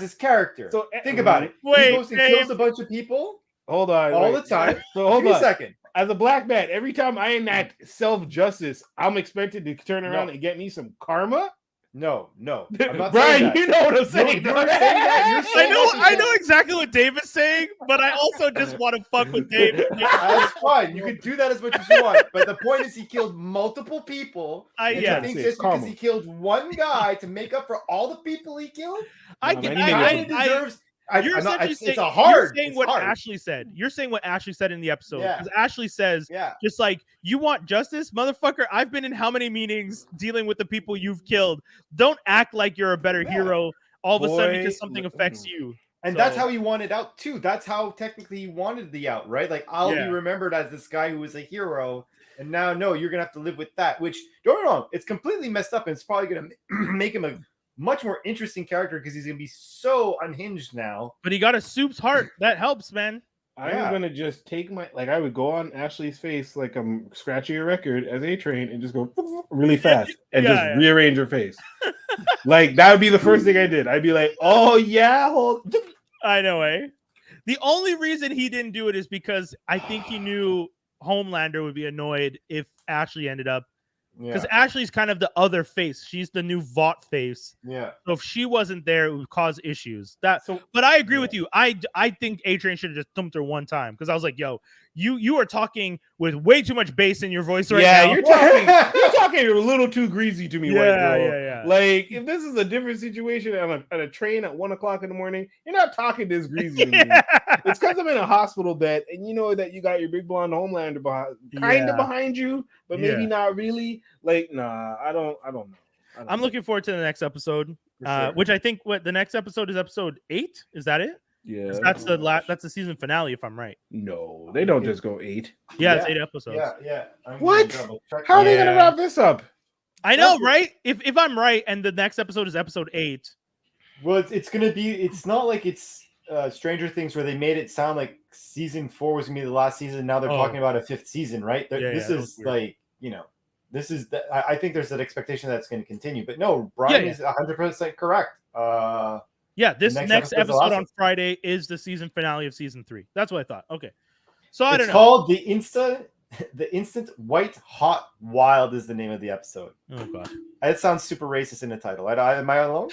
his character. So think about it. He goes and kills a bunch of people. Hold on. All the time. So hold on a second. As a black man, every time I enact self-justice, I'm expected to turn around and get me some karma. No, I'm not Brian, saying that. You know what I'm saying. You're saying that. I know exactly what David's saying, but I also just want to fuck with David. That's fine. You can do that as much as you want. But the point is, he killed multiple people. He thinks just because he killed one guy to make up for all the people he killed. You're saying what Ashley said. You're saying what Ashley said in the episode. Because Ashley says, just like, you want justice? Motherfucker, I've been in how many meetings dealing with the people you've killed? Don't act like you're a better hero all of a sudden because something affects you. And that's how he wanted out, too. That's how technically he wanted the out, right? Like, I'll be remembered as this guy who was a hero. And now, no, you're going to have to live with that. Which, don't get me wrong, it's completely messed up. And it's probably going to make him a much more interesting character because he's gonna be so unhinged now. But he got a soup's heart. That helps, man. I'm gonna just take I would go on Ashley's face like I'm scratching a record as A-Train and just go really fast and rearrange her face. Like that would be the first thing I did. I'd be like, oh yeah, I know, eh? The only reason he didn't do it is because I think he knew Homelander would be annoyed if Ashley ended up. Because Ashley's kind of the other face. She's the new Vought face. Yeah. So if she wasn't there, it would cause issues. But I agree with you. I think A-Train should have just thumped her one time. Because I was like, yo, you are talking with way too much bass in your voice right now. You're talking a little too greasy to me, white girl. Yeah. Like, if this is a different situation at a train at 1:00 in the morning, you're not talking this greasy to me. It's because I'm in a hospital bed, and you know that you got your big blonde Homelander behind you, but maybe not really. Like, nah, I don't know. I'm looking forward to the next episode, which I think the next episode is episode 8. Is that it? Yeah, that's the season finale, if I'm right. No, they don't just go 8. Yeah, it's 8 episodes. Yeah. What? How are they gonna wrap this up? I know, right? If I'm right, and the next episode is episode 8. Well, it's gonna be. It's not like it's Stranger Things where they made it sound like season 4 was gonna be the last season. Now they're talking about a 5th season, right? This is like, this is. I think there's that expectation that's going to continue. But no, Brian is 100% correct. This next episode on Friday is the season finale of season 3. That's what I thought. Okay, so I don't know. It's called the Instant White Hot Wild is the name of the episode. Oh god, it sounds super racist in the title. Am I alone?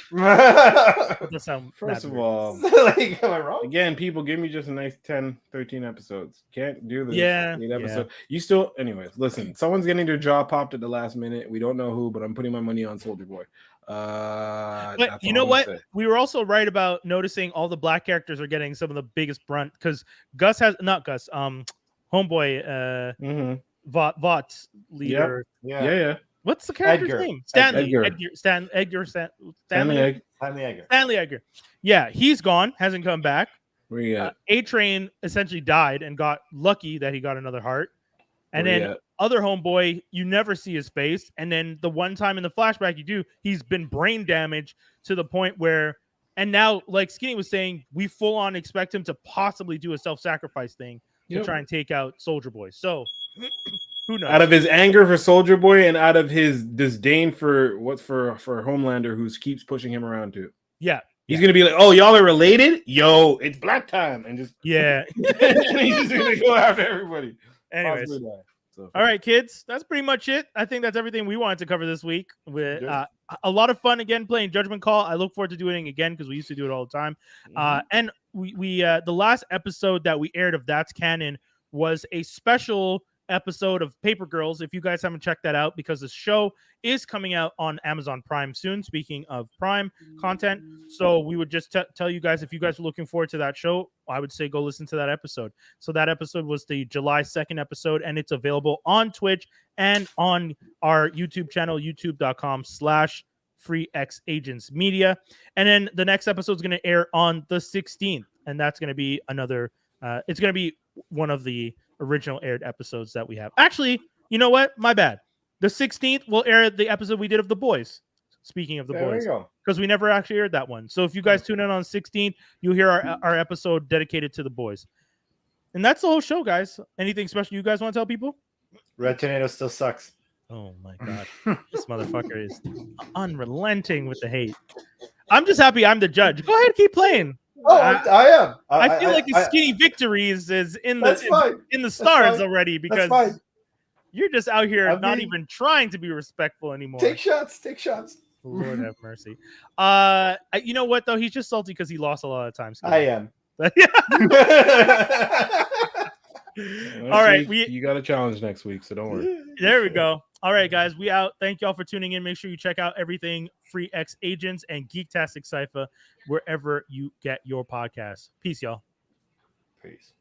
First of all, like, am I wrong? Again, people, give me just a nice 10, 13 episodes. Can't do this. 8 episodes. You still, anyways. Listen, someone's getting their jaw popped at the last minute. We don't know who, but I'm putting my money on Soldier Boy. But you know what? We were also right about noticing all the black characters are getting some of the biggest brunt because Homeboy, Vought's leader. What's the character's Edgar. name? Stanley. Edgar. Stanley Edgar. Yeah, he's gone. Hasn't come back. Where you at? A-Train essentially died and got lucky that he got another heart. And Where then you at? other homeboy, you never see his face. And then the one time in the flashback you do, he's been brain damaged to the point where, and now, like Skinny was saying, we full on expect him to possibly do a self-sacrifice thing to try and take out Soldier Boy. So who knows? Out of his anger for Soldier Boy and out of his disdain for Homelander, who keeps pushing him around too. Yeah. He's gonna be like, "Oh, y'all are related? Yo, it's black time," and just and he's just gonna go after everybody. Anyways, all right, kids, that's pretty much it. I think that's everything we wanted to cover this week. With a lot of fun again playing Judgment Call. I look forward to doing it again because we used to do it all the time. And we the last episode that we aired of That's Canon was a special episode of Paper Girls. If you guys haven't checked that out, because the show is coming out on Amazon Prime soon. Speaking of Prime content, so we would just tell you guys, if you guys are looking forward to that show, I would say go listen to that episode. So that episode was the July 2nd episode, and it's available on Twitch and on our YouTube channel, youtube.com/freeXagentsmedia. And then the next episode is going to air on the 16th, and that's going to be another. It's going to be one of the original aired episodes that we have. Actually, you know what? My bad. The 16th will air the episode we did of The Boys. Speaking of The Boys, because we never actually aired that one. So if you guys tune in on 16th, you'll hear our episode dedicated to The Boys. And that's the whole show, guys. Anything special you guys want to tell people? Red Tornado still sucks. Oh my god, this motherfucker is unrelenting with the hate. I'm just happy I'm the judge. Go ahead, keep playing. Oh, I am. I feel like a Skinny victory is in the stars already, because you're just out here not even trying to be respectful anymore. Take shots. Lord have mercy. You know what though? He's just salty because he lost a lot of times. I am. All right, you got a challenge next week, so don't worry. There we go. All right, guys, we out. Thank y'all for tuning in. Make sure you check out everything Free X Agents and Geektastic Cypher wherever you get your podcasts. Peace, y'all. Peace.